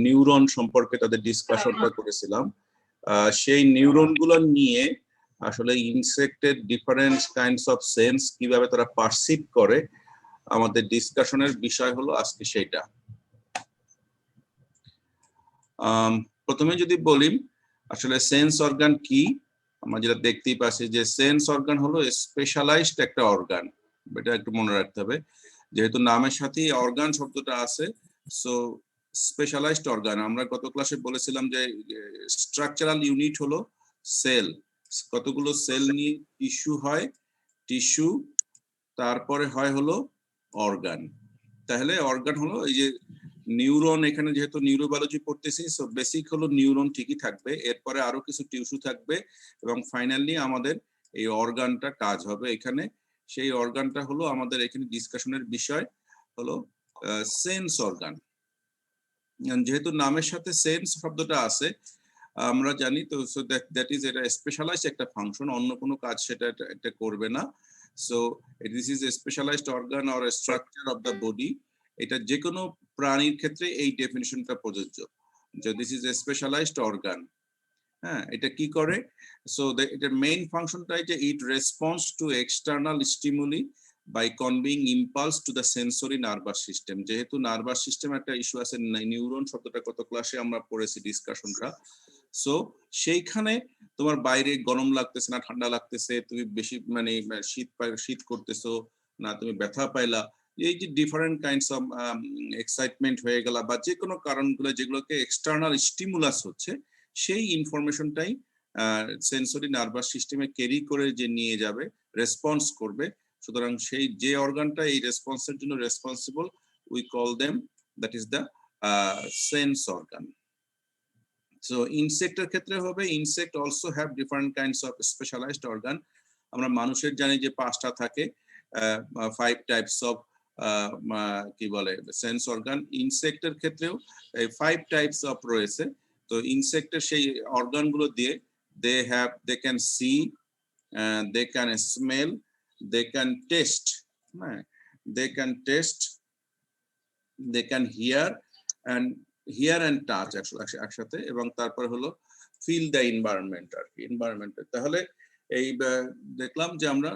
Neuron সম্পর্কে তাদের ডিসকাশনটা করেছিলাম। সেই নিউরনগুলো নিয়ে আসলে ইনসেক্টের ডিফারেন্ট কাইন্ডস অফ সেন্স কিভাবে তারা পারসিভ করে আমাদের ডিসকাশনের বিষয় হলো আজকে সেটা। প্রথমে যদি বলি আসলে সেন্স অর্গান কি, আমরা যেটা দেখতেই পাচ্ছি যে সেন্স অর্গান হলো স্পেশালাইজড একটা অর্গান, এটা একটু মনে রাখতে হবে। যেহেতু নামের সাথেই অর্গান শব্দটা আছে, সো স্পেশালাইজড অর্গান। আমরা গত ক্লাসে বলেছিলাম যে স্ট্রাকচারাল ইউনিট হলো সেল, কতগুলো সেল নিয়ে টিস্যু হয়, টিস্যু তারপরে হয় হলো অর্গান। তাহলে অর্গান হলো এই যে নিউরন, এখানে যেহেতু নিউরোবায়োলজি পড়তেছি, সো বেসিক হলো নিউরন ঠিকই থাকবে, এরপরে আরো কিছু টিস্যু থাকবে এবং ফাইনালি আমাদের এই অর্গানটা কাজ হবে এখানে। সেই অর্গানটা হলো আমাদের এখানে ডিসকাশনের বিষয় হলো সেন্স অর্গান। যেহেতু নামের সাথে সেন্স শব্দটা আছে, আমরা জানি তো, সো দ্যাট ইজ এটা স্পেশালাইজড একটা ফাংশন, অন্য কোনো কাজ সেটা এটা করবে না। So this is a specialised organ or structure of the body. এটা যে কোনো প্রাণীর ক্ষেত্রে এই ডেফিনিশনটা প্রযোজ্য যে this is a specialised organ. হ্যাঁ, এটা কি করে? সো এটার মেইন ফাংশনটা যে it response to external stimuli by conveying impulse to the sensory nervous system. যেহেতু নার্ভাস সিস্টেম একটা ইস্যু আছে, নিউরন শব্দটা কত ক্লাসে আমরা পড়েছি ডিসকাশনটা। সো সেইখানে তোমার বাইরে গরম লাগতেছে না ঠান্ডা লাগতেছে, তুমি বেশি মানে শীত করতেছো না, তুমি ব্যথা পাইলা, এই যে ডিফারেন্ট কাইন্ডস অফ এক্সাইটমেন্ট হয়ে গেল বা যে কোনো কারণগুলো যেগুলোকে এক্সটার্নাল স্টিমুলাস হচ্ছে, সেই ইনফরমেশনটাই সেন্সরি নার্ভাস সিস্টেমে ক্যারি করে যে নিয়ে যাবে, রেসপন্স করবে। সুতরাং সেই যে অর্গানটা এই রেসপন্সের জন্য responsible, we call them that is the sense organ. So ইনসেক্টের ক্ষেত্রে হবে, insect also have different kinds of specialised organ. আমরা মানুষের জানি যে 5টা থাকে, 5 টাইপস অফ কি বলে সেন্স অর্গান। ইনসেক্টের ক্ষেত্রেও এই 5 টাইপস অফ রয়েছে। তো ইনসেক্টের সেই অর্গানগুলো দিয়ে they can see, they can smell, they can taste, they can taste, they can hear and touch একসাথে, এবং তারপর হলো ফিল দ্য এনভায়রনমেন্ট আর কি, এনভায়রনমেন্ট। তাহলে এই দেখলাম যে আমরা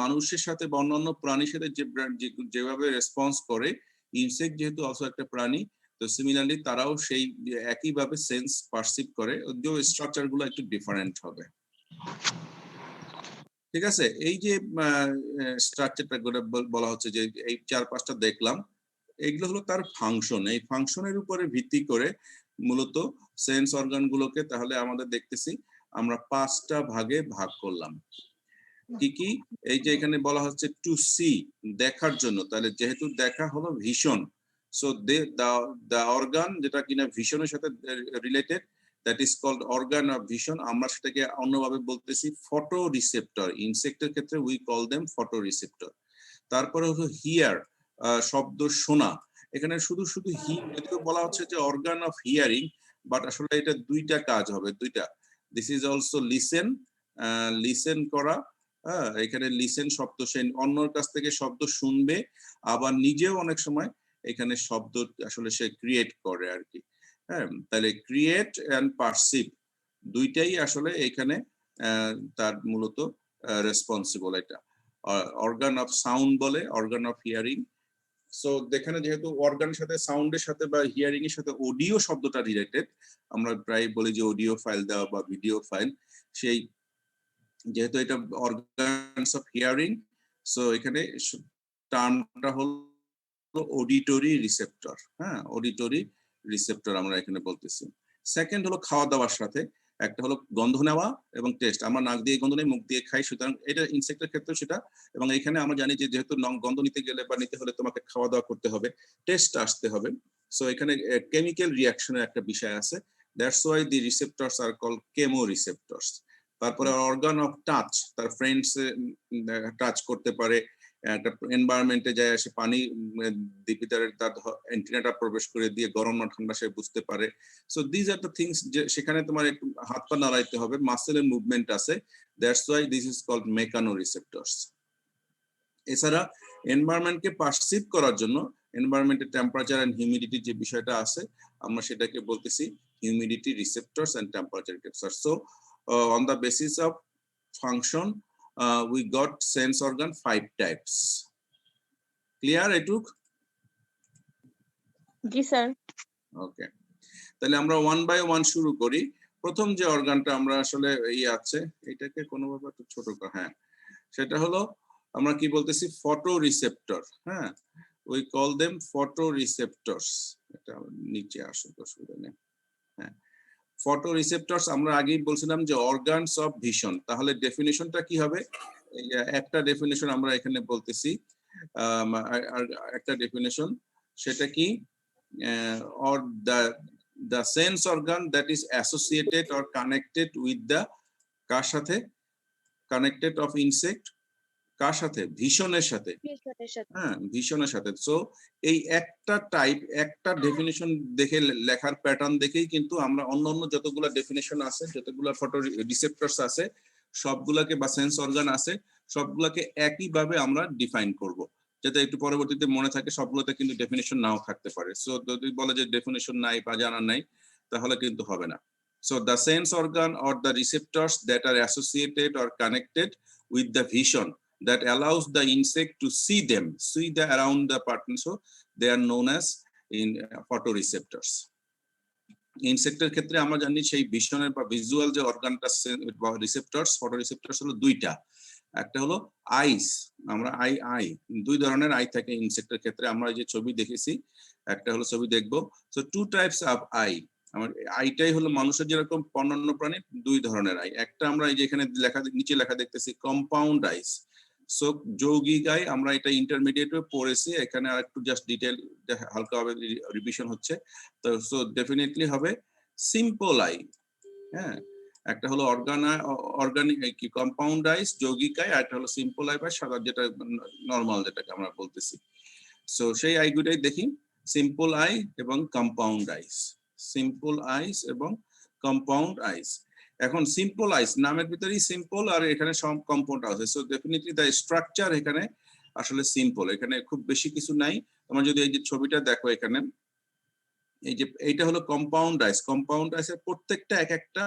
মানুষের সাথে বা অন্যান্য প্রাণীর সাথে যেভাবে রেসপন্স করে, ইনসেক্ট যেহেতু অলসো একটা প্রাণী, তো সিমিলারলি তারাও সেই একইভাবে সেন্স পারসিভ করে, যদিও স্ট্রাকচার গুলো একটু ডিফারেন্ট হবে। ঠিক আছে, এই যে স্ট্রাকচারটা বলা হচ্ছে যে এই 4-5টা দেখলাম, এগুলো হলো তার ফাংশন। এই ফাংশনের উপরে ভিত্তি করে মূলত সেন্স অর্গান গুলোকে তাহলে আমাদের দেখতেছি আমরা 5টা ভাগে ভাগ করলাম। কি কি? এই যে এখানে বলা হচ্ছে টু সি, দেখার জন্য, তাহলে যেহেতু দেখা হলো ভিশন, সো দ্য অর্গান যেটা কিনা ভিশনের সাথে related, that is called organ of vision. আমরা সেটাকে অন্যভাবে বলতেছি ফটো রিসেপ্টর। ইনসেক্টের ক্ষেত্রে we call them photoreceptor. তারপরে হলো হিয়ার, শব্দ শোনা। এখানে শুধু যদিও বলা হচ্ছে যে অর্গান অফ হিয়ারিং, বাট আসলে এটা 2টা কাজ হবে, 2টা। This is also listen, listen করা। এখানে লিসেন শব্দ, সে অন্যর কাছ থেকে শব্দ শুনবে, আবার নিজেও অনেক সময় এখানে শব্দ আসলে সে ক্রিয়েট করে আর কি। হ্যাঁ, তাহলে ক্রিয়েট এন্ড পারসিভ 2টাই আসলে এখানে তার মূলত রেসপন্সিবল। এটা অর্গান অফ সাউন্ড বলে, অর্গান অফ হিয়ারিং। সো এখানে যেহেতু অর্গানের সাথে সাউন্ডের সাথে বা হিয়ারিং এর সাথে অডিও শব্দটা রিলেটেড, আমরা প্রায় বলি যে অডিও ফাইল দেওয়া বা ভিডিও ফাইল, সেই যেহেতু এটা অর্গানস অফ হিয়ারিং, সো এখানে টার্মটা হলো অডিটরি রিসেপ্টর। হ্যাঁ, অডিটরি রিসেপ্টর আমরা এখানে বলতেছি। সেকেন্ড হলো খাওয়া দাওয়ার সাথে, একটা হলো গন্ধ নেওয়া এবং টেস্ট। আমরা নাক দিয়ে গন্ধ নেই, মুখ দিয়ে খাই, সুতরাং এটা ইনসেক্টের ক্ষেত্রে সেটা। এবং এখানে আমরা জানি যে যেহেতু গন্ধ নিতে গেলে বা নিতে হলে তোমাকে খাওয়া দাওয়া করতে হবে, টেস্ট আসতে হবে। সো এখানে কেমিক্যাল রিঅ্যাকশনের একটা বিষয় আছে, that's why the receptors are called chemo receptors. তারপরে অর্গান অফ টাচ, তার ফ্রেন্ডস টাচ করতে পারে, একটা এনভায়রনমেন্টে যায়, সে পানি ভিতরে তার এন্টিনাটা প্রবেশ করে দিয়ে গরম না ঠান্ডা সে বুঝতে পারে। So this are the things, যে সেখানে তোমার একটু হাত পা নাড়াইতে হবে, মাসেলের মুভমেন্ট আছে, that's why this is called mechano receptors. এছাড়া এনভায়রনমেন্টকে পারসিভ করার জন্য এনভায়রনমেন্টের টেম্পারেচার এন্ড হিউমিডিটি যে বিষয়টা আছে আমরা সেটাকে বলতেছি humidity receptors and temperature receptors. So on the basis of function we got sense organ 5 types. Clear এটুক? জি স্যার। ওকে, তাহলে আমরা ওয়ান বাই ওয়ান শুরু করি। প্রথম যে অর্গানটা আমরা আসলে আছে, এটাকে কোনোভাবে একটু ছোট করা, হ্যাঁ, সেটা হলো আমরা কি বলতেছি ফটো রিসেপ্টর। হ্যাঁ, উই কল দেম ফটো রিসেপ্টরস। এটা নিচে আসুক, অসুবিধা নেই। হ্যাঁ, ফটো রিসেপ্টরস আমরা আগেই বলছিলাম যে অর্গানস অফ ভিশন। তাহলে ডেফিনিশনটা কি হবে? একটা ডেফিনিশন আমরা এখানে বলতেছি, একটা ডেফিনিশন, সেটা কি? or the sense organ that is associated or connected with the কার সাথে? connected of insect কার সাথে? ভিশনের সাথে। হ্যাঁ, ভিশনের সাথে। সো এই একটা টাইপ, একটা ডেফিনিশন দেখে, লেখার প্যাটার্ন দেখেই কিন্তু আমরা অন্যান্য যতগুলো ডেফিনিশন আছে, যতগুলো ফটো রিসেপ্টরস আছে সবগুলোকে, বা সেন্স অর্গান আছে সবগুলোকে একইভাবে আমরা ডিফাইন করব, যাতে একটু পরবর্তীতে মনে থাকে। সবগুলোতে কিন্তু ডেফিনিশন নাও থাকতে পারে। সো যদি বলে যে ডেফিনিশন নাই বা জানা নাই, তাহলে কিন্তু হবে না। So the sense organ or the receptors that are associated or connected with the vision that allows the insect to see them, see the around the partner, so they are known as in photoreceptors. ইনসেক্টের ক্ষেত্রে আমরা জানি সেই ভিশনের বা visual যে অর্গানটা বা রিসেপ্টরস, ফটোরিসেপ্টরস হলো দুইটা। একটা হলো আইস, আমরা আই দুই ধরনের আই থাকে ইনসেক্টের ক্ষেত্রে। আমরা যে ছবি দেখেছি, একটা হলো ছবি দেখবো। So two types of eye. আমার আইটাই হলো মানুষের যেরকম অন্যান্য প্রাণী দুই ধরনের আই। একটা আমরা এই যে এখানে লেখা, নিচে লেখা দেখতেছি কম্পাউন্ড আইস। সো যৌগিক আই আমরা এটা ইন্টারমিডিয়েটে পড়েছি, এখানে আর একটু জাস্ট ডিটেল হালকাভাবে রিভিশন হচ্ছে। তো সো ডেফিনেটলি হবে সিম্পল আই। হ্যাঁ, একটা হলো অর্গানিক কি কম্পাউন্ড আইস, যৌগিক আই, আর একটা হলো সিম্পল আই বা সাদা যেটা নরমাল যেটাকে আমরা বলতেছি। সো সেই আইগুলোই দেখি, সিম্পল আই এবং কম্পাউন্ড আইস। সিম্পল আইস এবং কম্পাউন্ড আইস। এখন সিম্পল আইস নামের ভিতরেই সিম্পল, আর এখানে সব কম্পাউন্ড আছে। সো ডেফিনেটলি দ্য স্ট্রাকচার এখানে আসলে সিম্পল, এখানে খুব বেশি কিছু নাই। তোমরা যদি এই যে ছবিটা দেখো এখানে, এই যে এইটা হলো কম্পাউন্ড আইস। কম্পাউন্ড আইসের প্রত্যেকটা এক একটা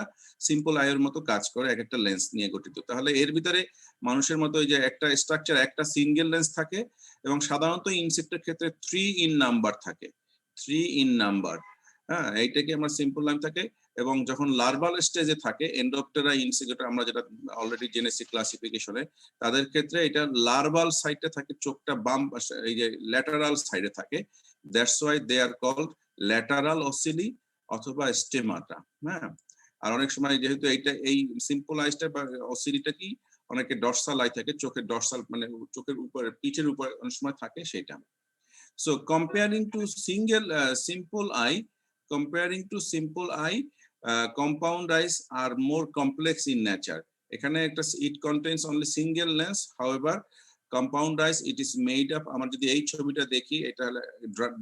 সিম্পল আইয়ের মতো কাজ করে, এক একটা লেন্স নিয়ে গঠিত। তাহলে এর ভিতরে মানুষের মতো এই যে একটা স্ট্রাকচার, একটা সিঙ্গেল লেন্স থাকে, এবং সাধারণত ইনসেক্টের ক্ষেত্রে 3 ইন নাম্বার থাকে, 3 ইন নাম্বার। হ্যাঁ, এইটাকে আমরা সিম্পল নাম থাকে। এবং যখন লার্ভাল স্টেজে থাকে, এন্ডোপ্টেরা ইনসেক্ট আমরা যেটা অলরেডি জেনেছি ক্লাসিফিকেশনে, তাদের ক্ষেত্রে এটা লার্ভাল সাইডে থাকে, চোখটা বাম, এই যে ল্যাটারাল সাইডে থাকে। That's why they are called lateral ocelli অথবা স্টেমাটা। হ্যাঁ, আর অনেক সময় যেহেতু এইটা এই সিম্পল আইসটা বা অসিলিটা কি, অনেকে ডরসাল আই থাকে, চোখের ডরসাল মানে চোখের উপরে, পিঠের উপরে অনেক সময় থাকে সেটা। So comparing two simple eye, compound eyes are more complex in nature. এখানে একটা it contains only single lens, however compound eyes it is made up. আমরা যদি এই ছবিটা দেখি, এটা হলো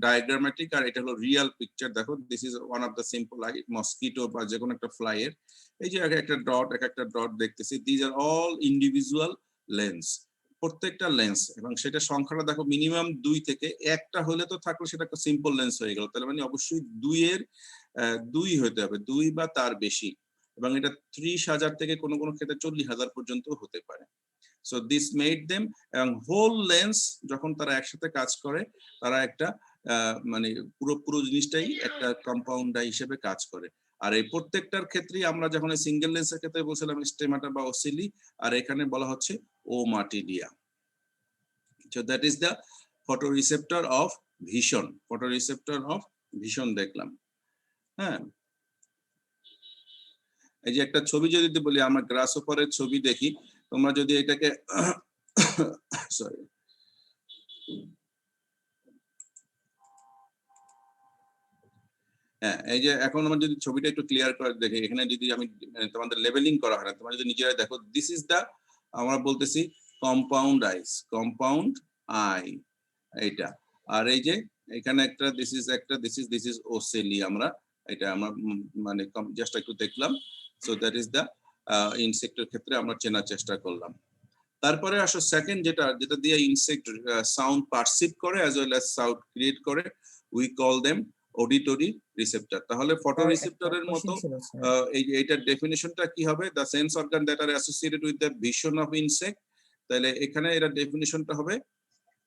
ডায়াগ্রামেটিক আর এটা হলো রিয়েল পিকচার। দেখো, this is one of the simple I, mosquito বা যে কোনো একটা ফ্লাই এর এই যে একটা ডট দেখতেছি, these are all individual lens, প্রত্যেকটা লেন্স। এবং সেটা সংখ্যাটা দেখো মিনিমাম 2 থেকে 1টা হলে তো থাকলো সেটা একটা সিম্পল লেন্স হয়ে গেল। তাহলে মানে অবশ্যই 2 হতে হবে, 2 বা তার বেশি। এবং এটা 30,000 থেকে কোনো কোনো ক্ষেত্রে 40,000 পর্যন্ত হতে পারে। সো দিস মেড দেম, এবং হোল লেন্স যখন তারা একসাথে কাজ করে, তারা একটা মানে পুরো জিনিসটাই একটা কম্পাউন্ড আই হিসেবে কাজ করে। আর এই প্রত্যেকটার ক্ষেত্রেই আমরা যখন সিঙ্গেল লেন্সের ক্ষেত্রে বলছিলাম স্টেমাটা বা অসিলি, আর এখানে বলা হচ্ছে ommatidia. So that is the photoreceptor of vision. Photoreceptor of vision দেখলাম। হ্যাঁ, এই যে একটা ছবি যদি বলি, আমরা গ্রাসহপারের ছবি দেখি, তোমরা যদি এটাকে সরি হ্যাঁ, এই যে এখন আমরা যদি ছবিটা একটু ক্লিয়ার করে দেখি, এখানে যদি আমি তোমাদের লেভেলিং করা হয় না, তোমরা যদি নিজেরাই দেখো, দিস ইজ দ্য, আমরা বলতেছি কম্পাউন্ড আইস, কম্পাউন্ড আই এইটা। আর এই যে এখানে একটা দিস ইজ ওসেলি, আমরা এটা আমরা মানে জাস্ট একটু দেখলাম। সো দ্যাট ইজ দ্য ইনসেক্টের ক্ষেত্রে আমরা চেনার চেষ্টা করলাম। তারপরে আসো সেকেন্ড যেটা দিয়ে ইনসেক্ট সাউন্ড পারসিভ করে as well as sound create করে, we call them auditory receptor. তাহলে ফটো রিসেপ্টরের মতো এইটার ডেফিনিশনটা কি হবে? The sense organ that are associated with the vision of insect. তাহলে এখানে এটা ডেফিনিশনটা হবে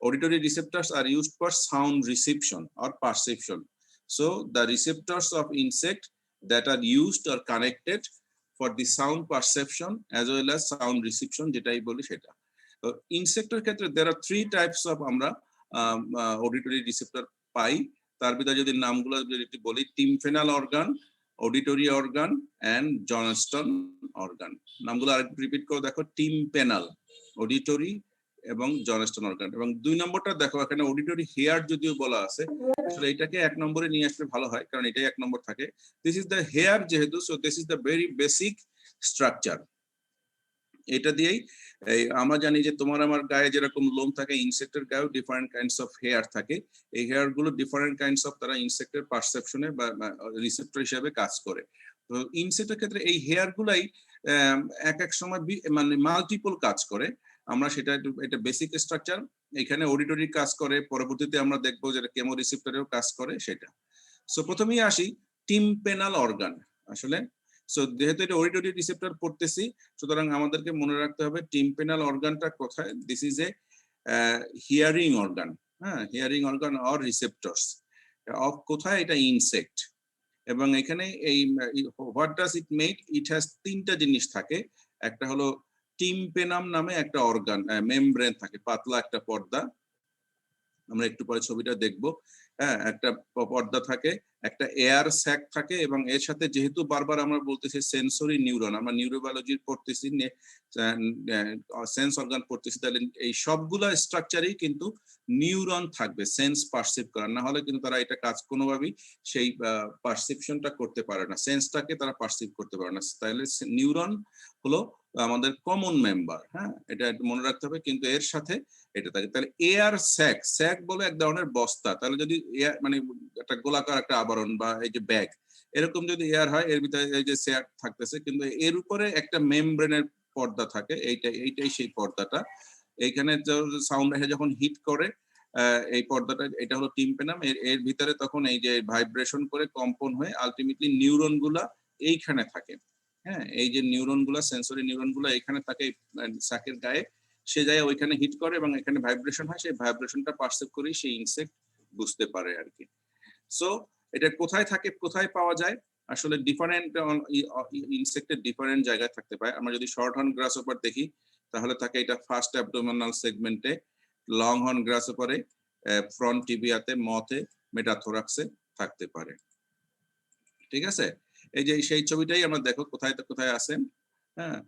auditory receptors are used for sound reception or perception. So the receptors of insect that are used or connected for the sound perception as well as sound reception, যেটাই বলি সেটা। তো ইনসেক্টের ক্ষেত্রে there are three types of আমরা auditory receptor পাই। তার ভিতরে যদি নামগুলো যদি বলি, tympanal organ, auditory organ and Johnston organ. নামগুলো আরেকটু রিপিট করে দেখো, টিম্পেনাল, অডিটরি এবং জনস্টন অর্গান। এবং 2 নম্বরটা দেখো, এখানে অডিটরি হেয়ার যদিও বলা আছে, আসলে এটাকে 1 নম্বরে নিয়ে আসলে ভালো হয়, কারণ এটাই 1 নম্বর থাকে। দিস ইজ দ্য হেয়ার যেহেতু, so this is the very basic structure. এটা দিয়েই আমরা জানি যে তোমার আমার গায়ে যেরকম লোম থাকে, ইনসেক্টের গায়েও ডিফারেন্ট কাইন্ডস অফ হেয়ার থাকে। এই হেয়ার গুলো ডিফারেন্ট কাইন্ডস অফ তারা ইনসেক্টের পারসেপশনে বা রিসেপ্টর হিসেবে কাজ করে। তো ইনসেক্টের ক্ষেত্রে এই হেয়ার গুলাই এক সময় মানে মাল্টিপল কাজ করে। আমরা সেটা এটা বেসিক স্ট্রাকচার। এখানে অডিটরি কাজ করে, পরবর্তীতে আমরা দেখবো যেটা কেমো রিসেপ্টরেও কাজ করে সেটা। সো প্রথমেই আসি টিম্পেনাল অর্গান। আসলে সো যেহেতু এটা অডিটরি রিসেপ্টর পড়তেছি, সুতরাং আমাদেরকে মনে রাখতে হবে টিম্পেনাল অর্গানটা কোথায়। This is A hearing organ, হ্যাঁ, হিয়ারিং অর্গান অর রিসেপ্টরস অফ কোথায়, এটা ইনসেক্ট। এবং এখানে এই what does it make, it has 3টা জিনিস থাকে। একটা হলো টিম্পেনাম নামে একটা অর্গান, মেমব্রেন থাকে, পাতলা একটা পর্দা, আমরা একটু পরে ছবিটা দেখবো। হ্যাঁ, একটা পর্দা থাকে, একটা এয়ার স্যাক থাকে, এবং এর সাথে যেহেতু বারবার আমরা বলতেছি সেন্সরি নিউরন, আমরা নিউরোবায়োলজি পড়তেছি, সেন্স অর্গান পড়তেছি, তাহলে এই সবগুলা স্ট্রাকচারই কিন্তু নিউরন থাকবে সেন্স পারসিভ করার, না হলে কিন্তু তারা এটা কাজ কোনোভাবেই সেই পারসিপশনটা করতে পারে না, সেন্সটাকে তারা পারসিভ করতে পারে না। তাহলে নিউরন হলো আমাদের কমন মেম্বার, হ্যাঁ, এটা মনে রাখতে হবে। কিন্তু এর সাথে এটা থাকে। তাহলে এয়ার স্যাক, স্যাক বলে এক ধরনের বস্তা। তাহলে যদি এয়ার মানে একটা গোলাকার একটা আবরণ বা এই যে ব্যাগ, এরকম যদি এয়ার হয়, এর ভিতরে এই যে স্যাক থাকতেছে, কিন্তু এর উপরে একটা মেমব্রেনের পর্দা থাকে, এইটাই সেই পর্দাটা। এইখানে সাউন্ড এসে যখন হিট করে এই পর্দাটা, এটা হলো টিম্পেনাম, এর ভিতরে তখন এই যে ভাইব্রেশন করে কম্পন হয়ে আলটিমেটলি নিউরন গুলা এইখানে থাকে। হ্যাঁ, এই যে নিউরন গুলা, সেন্সরি নিউরন গুলা এখানে থাকে স্যাকের গায়ে, সে যায় ওইখানে হিট করে এবং এখানে ভাইব্রেশন হয়, সেই ভাইব্রেশনটা পারসিভ করি সেই ইনসেক্ট বুঝতে পারে আর কি। সো এটা কোথায় থাকে, কোথায় পাওয়া যায়? আসলে ডিফারেন্ট ইনসেক্টের ডিফারেন্ট জায়গায় থাকতে পারে। আমরা যদি শর্ট হর্ন গ্রাসহপার দেখি, তাহলে থাকে এটা ফার্স্ট অ্যাবডোমিনাল সেগমেন্টে, লং হর্ন গ্রাসহপারে ফ্রন্ট টিবিয়াতে, মথে, মেটাথোরাক্সে থাকতে পারে। ঠিক আছে, এই যে সেই ছবিটাই আমরা দেখো কোথায় কোথায় আছে। হ্যাঁ,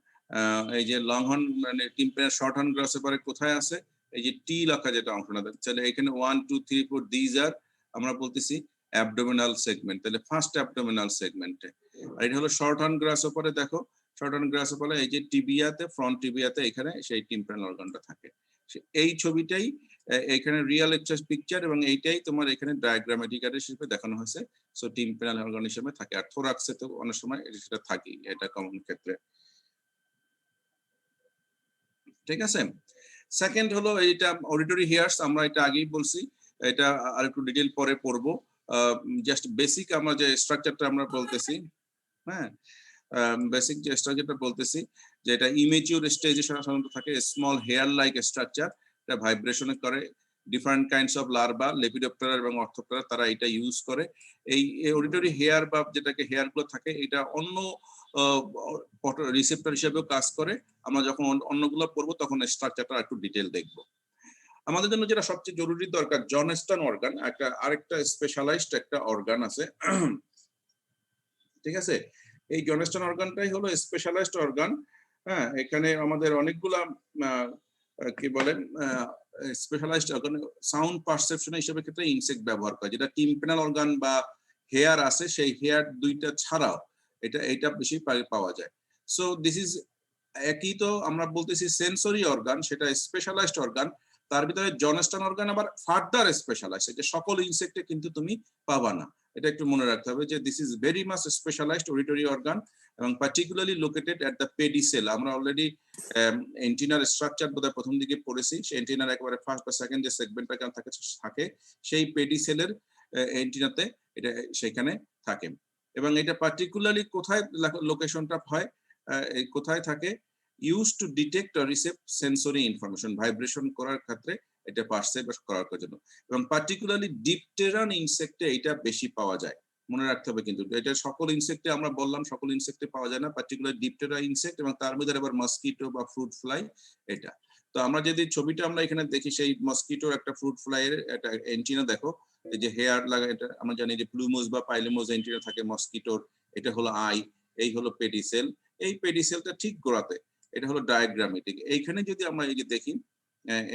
এই যে লং হর্ন মানে টিম্পেনাল, শর্ট হর্ন গ্রাসহপারে কোথায় আছে, এই যে টি লেখা যেটা অংশটা তাহলে এখানে 1 2 3 4 দিজ আর আমরা বলতেছি অ্যাবডোমিনাল সেগমেন্ট, তাহলে ফার্স্ট অ্যাবডোমিনাল সেগমেন্টে। আর এটা হলো শর্ট হর্ন গ্রাসহপারে, দেখো শর্ট হর্ন গ্রাসহপারে এই যে টিবিয়াতে, ফ্রন্ট টিবিয়াতে এখানে সেই টিম্পেনাল অর্গানটা থাকে। এই ছবিটাই এখানে রিয়েল একটা পিকচার, এবং এইটাই তোমার এখানে ডায়াগ্রামেটিক হিসেবে দেখানো হয়েছে। সো টিম্পেনাল অর্গান হিসেবে থাকে। আর থোরাক্সে তো অনেক সময় সেটা থাকি, এটা কমন ক্ষেত্রে। ঠিক আছে, সেকেন্ড হলো এইটা অডিটরি হেয়ার্স, আমরা এটা আগেই বলছি, এটা আর একটু ডিটেইল পরে পড়বো। জাস্ট বেসিক আমরা যে স্ট্রাকচারটা আমরা বলতেছি, হ্যাঁ, বেসিক যে স্ট্রাকচারটা বলতেছি, যে এটা ইমেচিউর স্টেজে সাধারণত থাকে, স্মল হেয়ার লাইক স্ট্রাকচার, এটা ভাইব্রেশন করে। Different kinds of larva, Lepidoptera এবং অর্থোপ্টেরা, তারা এটা ইউজ করে। এই অডিটরি হেয়ার বা যেটাকে হেয়ার গুলো থাকে, এটা অন্য রিসেপ্টর হিসেবেও কাজ করে। আমরা যখন অন্যগুলো পড়বো তখন স্ট্রাকচারটা একটু ডিটেল দেখবো। আমাদের জন্য যেটা সবচেয়ে জরুরি দরকার, জনস্টন অর্গান, আরেকটা স্পেশালাইজড একটা অর্গান আছে। ঠিক আছে, এই জনস্টন অর্গানটাই হলো স্পেশালাইজড অর্গান। হ্যাঁ, এখানে আমাদের অনেকগুলা কি বলেন স্পেশালাইজড অর্গান সাউন্ড পারসেপশন হিসেবে ক্ষেত্রে ইনসেক্ট ব্যবহার করে, যেটা টিম্পেনাল অর্গান বা হেয়ার আছে, সেই হেয়ার দুইটা ছাড়াও এটা বেশি পাওয়া যায়। সো দিস ইজ একই, তো আমরা বলতেছি সেন্সরি অর্গান, সেটা স্পেশালাইজড অর্গান। তার ভিতরে জনস্টন অর্গান আবার ফার্দার স্পেশালাইজড, যে সকল ইনসেক্টে কিন্তু তুমি পাবা না। এটা একটু মনে রাখতে হবে যে this is very much specialised auditory organ এবং particularly located at the pedicel. আমরা অলরেডি এন্টিনার স্ট্রাকচার বোধহয় প্রথম দিকে পড়েছি, সেই এন্টিনার একেবারে ফার্স্ট বা সেকেন্ড যে সেগমেন্টটা থাকে সেই পেডিসেলের এন্টিনাতে এটা সেখানে থাকে। এবং এটা পার্টিকুলারলি কোথায় লোকেশনটা হয়, কোথায় থাকে, use to detect or receive sensory information, vibration করার ক্ষেত্রে এটা পারসিভ করার জন্য। এবং পার্টিকুলারলি ডিপটেরান ইনসেক্টে এটা বেশি পাওয়া যায়, মনে রাখতে হবে। কিন্তু এটা সকল ইনসেক্টে আমরা বললাম সকল ইনসেক্টে পাওয়া যায় না, পার্টিকুলার ডিপটেরা ইনসেক্ট এবং তার মধ্যে আবার মসকিটো বা ফ্রুট ফ্লাই এটা। তো আমরা যদি ছবিটা আমরা এখানে দেখি সেই মসকিটোর একটা ফ্রুট ফ্লাইয়ের একটা এন্টিনা দেখো, এই যে হেয়ার লাগা, এটা আমরা জানি যে প্লুমোস বা পাইলোমোস এন্টিনা থাকে মসকিটোর, এটা হলো আই, এই হলো পেডিসেল, এই পেডিসেলটা ঠিক গোড়াতে, এটা হলো ডায়াগ্রামেটিক। এইখানে যদি আমরা এই যে দেখি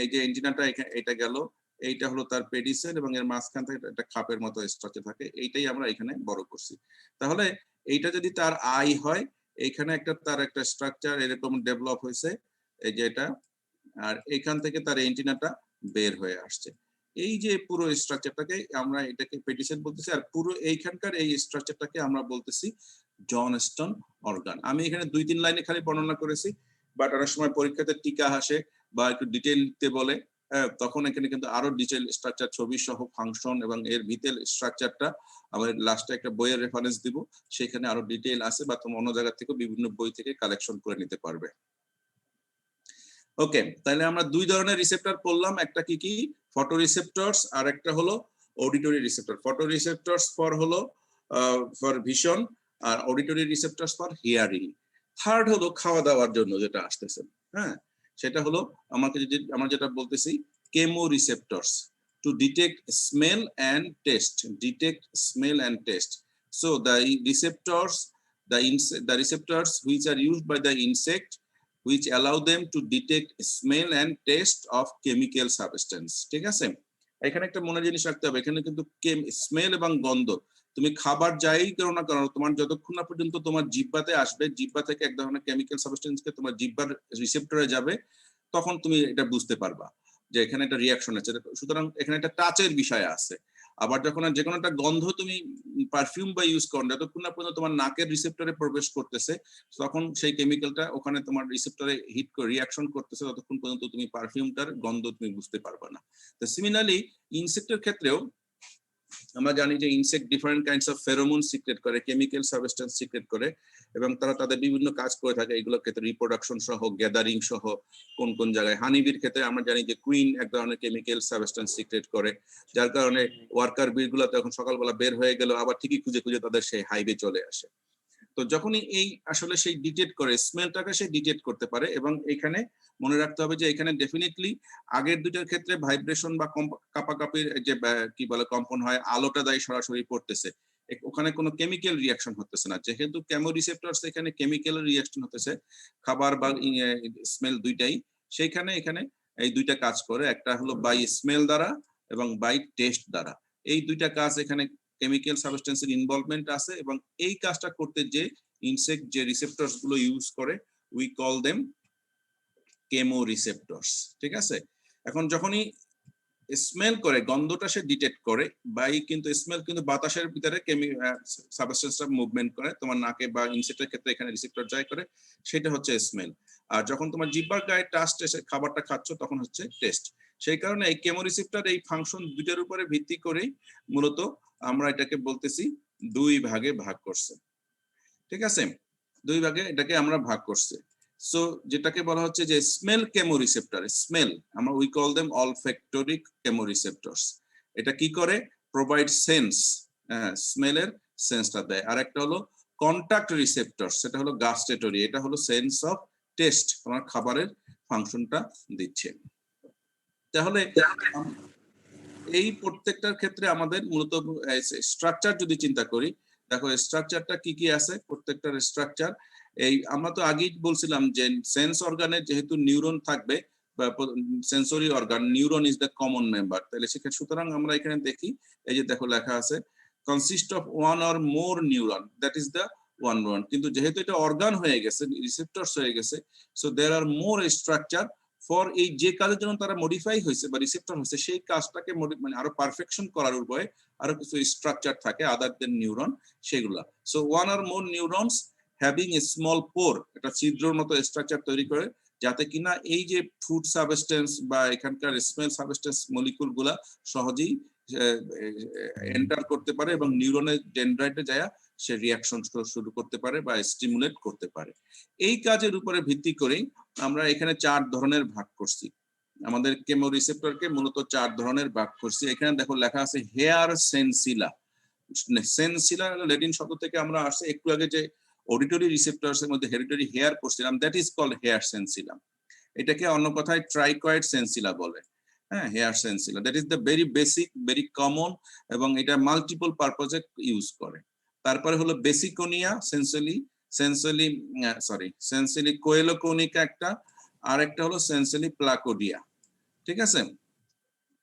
এই যে এন্টিনাটা এটা গেল, এইটা হলো তার পেডিসেল এবং এর মাঝখান থেকে একটা খাপের মতো স্ট্রাকচার থাকে, এইটাই আমরা এখানে বড় করছি। তাহলে এইটা যদি তার আই হয়, এইখানে একটা তার একটা স্ট্রাকচার এরকম ডেভেলপ হয়েছে, এই যে এটা, আর এখান থেকে তার এন্টিনাটা বের হয়ে আসছে। এই যে পুরো স্ট্রাকচারটাকে আমরা এটাকে পেডিসেল বলতেছি, আর পুরো এইখানকার এই স্ট্রাকচারটাকে আমরা বলতেছি জনস্টন অর্গান। আমি এখানে 2-3 লাইনে খালি বর্ণনা করেছি, বাট অনেক সময় পরীক্ষাতে টিকা আসে বা একটু ডিটেইল দিতে বলে, তখন এখানে কিন্তু আরো ডিটেইল স্ট্রাকচার ছবি সহ ফাংশন এবং এর ভিতর স্ট্রাকচারটা আমরা লাস্টে একটা বইয়ের রেফারেন্স দিব, সেখানে আরো ডিটেইল আছে, বা তুমি অন্য জায়গা থেকে বিভিন্ন বই থেকে কালেকশন করে নিতে পারবে। ওকে, তাহলে আমরা 2 ধরনের রিসেপ্টর পড়লাম, একটা কি কি, ফটো রিসেপ্টরস, আর একটা হলো auditory receptor. Photo receptors for vision, আর auditory receptors for hearing. Third হলো খাওয়া দাওয়ার জন্য যেটা আসতেছে, হ্যাঁ, সেটা হলো আমরা যেটা বলতেছি chemo receptors, to detect smell and taste, detect smell and taste. So the receptors which are used by the insect which allow them to detect smell and taste of chemical substance। ঠিক আছে, এখানে একটা মনে জিনিস রাখতে হবে, এখানে কিন্তু স্মেল এবং গন্ধ, তুমি খাবার যাই করো না কেন, তোমার যতক্ষণ না পর্যন্ত তোমার জিহ্বাতে আসবে, জিহ্বা থেকে এক ধরনের কেমিক্যাল সাবস্টেন্সকে তোমার জিহ্বার রিসেপ্টরে যাবে, তখন তুমি এটা বুঝতে পারবা যে এখানে একটা রিয়াকশন আছে। সুতরাং এখানে একটা টাচের বিষয় আছে। আবার যখন যে কোনো একটা গন্ধ তুমি পারফিউম বা ইউজ করো, যতক্ষণ না পর্যন্ত তোমার নাকের রিসেপ্টরে প্রবেশ করতেছে, তখন সেই কেমিক্যালটা ওখানে তোমার রিসেপ্টরে হিট করে রিয়াকশন করতেছে, ততক্ষণ পর্যন্ত তুমি পারফিউমটার গন্ধ তুমি বুঝতে পারবে না। তো সিমিলারলি ইনসেক্টের ক্ষেত্রেও আমরা জানি যে insect different kinds of pheromone secret করে, কেমিক্যাল সাবস্টেন্স সিক্রেট করে, এবং তারা তাদের বিভিন্ন কাজ করে থাকে এগুলোর ক্ষেত্রে, রিপ্রোডাকশন সহ, গ্যাদারিং সহ। কোন কোন জায়গায় হানিবির ক্ষেত্রে আমরা জানি যে কুইন এক ধরনের কেমিক্যাল সাবস্টেন্স সিক্রেট করে, যার কারণে ওয়ার্কার বিগুলো তখন সকালবেলা বের হয়ে গেল, আবার ঠিকই খুঁজে খুঁজে তাদের সেই হাইভে চলে আসে। তো যখনই এই আসলে সেই ডিটেক্ট করে, স্মেলটাকে সে ডিটেক্ট করতে পারে। এবং এখানে মনে রাখতে হবে যে এখানে ডেফিনেটলি আগের দুটার ক্ষেত্রে ভাইব্রেশন বা কাপাকাপির যে কি বলে কম্পন হয়, আলোটা দায় সরাসরি পড়তেছে, ওখানে কোনো কেমিক্যাল রিয়াকশন হতেছে না। যেহেতু কেমোরিসেপ্টরস এখানে কেমিক্যাল রিয়াকশন হতেছে, খাবার বা স্মেল দুইটাই, সেইখানে এখানে এই দুইটা কাজ করে, একটা হলো বাই স্মেল দ্বারা এবং বাই টেস্ট দ্বারা। এই দুইটা কাজ এখানে কেমিক্যাল সাবস্টেন্সের ইনভলভমেন্ট আছে, এবং এই কাজটা করতে যে ইনসেক্ট যে রিসেপ্টরস গুলো ইউজ করে, উই কল দেম কেমোরিসেপ্টরস। ঠিক আছে, এখন যখনই স্মেল করে, গন্ধটা সে ডিটেক্ট করে, বাই কিন্তু স্মেল কিন্তু বাতাসের ভিতরে সাবস্টেন্সটা মুভমেন্ট করে, তোমার নাকে বা ইনসেক্টের ক্ষেত্রে এখানে রিসেপ্টর যাই করে, সেটা হচ্ছে স্মেল। আর যখন তোমার জিহ্বার গায়ে টাচ এসে খাবারটা খাচ্ছ, তখন হচ্ছে টেস্ট। সেই কারণে এই কেমোরিসেপ্টর এই ফাংশন দুইটার উপরে ভিত্তি করেই মূলত আমরা এটাকে বলতেছি 2 ভাগে ভাগ করছে। ঠিক আছে, 2 ভাগে এটাকে আমরা ভাগ করছে। সো যেটাকে বলা হচ্ছে যে স্মেল কেমোরিসেপ্টর, স্মেল আমরা উই কল দেম অলফ্যাক্টরি কেমোরিসেপ্টরস। এটা কি করে, প্রোভাইড সেন্স, স্মেলের সেন্সটা দেয়। আর একটা হলো কন্টাক্ট রিসেপ্টরস, সেটা হলো গাস্টেটরি, এটা হলো সেন্স অফ টেস্ট, তোমার খাবারের ফাংশনটা দিচ্ছে। তাহলে এই প্রত্যেকটার ক্ষেত্রে আমাদের মূলত স্ট্রাকচার যদি চিন্তা করি, দেখো স্ট্রাকচারটা কি কি আছে, প্রত্যেকটার স্ট্রাকচার। এই আমরা তো আগেই বলছিলাম যে সেন্স অর্গানের যেহেতু নিউরন থাকবে, sensory organ, neuron is the common member, তাহলে সেক্ষেত্রে সুতরাং আমরা এখানে দেখি, এই যে দেখো লেখা আছে consist of 1 or more neuron, that is the one neuron. কিন্তু যেহেতু এটা অর্গান হয়ে গেছে, রিসেপ্টরস হয়ে গেছে, so there are more structure for এই যে কাজের জন্য তারা মডিফাই হয়েছে বা রিসেপ্টর হয়েছে সেই কাজটাকে মানে আরো পারফেকশন করার উপায়ে আরো কিছু স্ট্রাকচার থাকে আদার দেন নিউরন সেগুলা। So one or more neurons having a small pore, একটা ছিদ্রর মতো স্ট্রাকচার তৈরি করে যাতে কিনা এই যে ফুড সাবস্টেন্স বা এখানকার স্মেল সাবস্টেন্স মলিকুল গুলা সহজেই এন্টার করতে পারে এবং নিউরনের ডেনড্রাইটে যায় সে রিয়াকশন শুরু করতে পারে বা স্টিমুলেট করতে পারে। এই কাজের উপরে ভিত্তি করেই আমরা এখানে 4 ধরনের ভাগ করছি। আমাদের কেমো রিসেপ্টরকে মূলত 4 ধরনের ভাগ করছি। এখানে দেখো লেখা আছে হেয়ার সেন্সিলা। সেন্সিলা ল্যাটিন শব্দ থেকে আমরা আসছে, একটু আগে যে অডিটরি রিসেপ্টরস এর মধ্যে হেরিটরি হেয়ার করছিলাম, that is called hair sensilla. এটাকে অন্য কথায় ট্রাইকয়েড সেন্সিলা বলে। হ্যাঁ, hair sensilla, that is the very basic, very common, এবং এটা মাল্টিপল পারপোজে ইউজ করে। তারপরে হলো বেসিকোনিয়া সেন্সিলি কোয়েলোকোনিকা একটা, আর একটা হলো সেন্সিলি প্লাকোডিয়া। ঠিক আছে,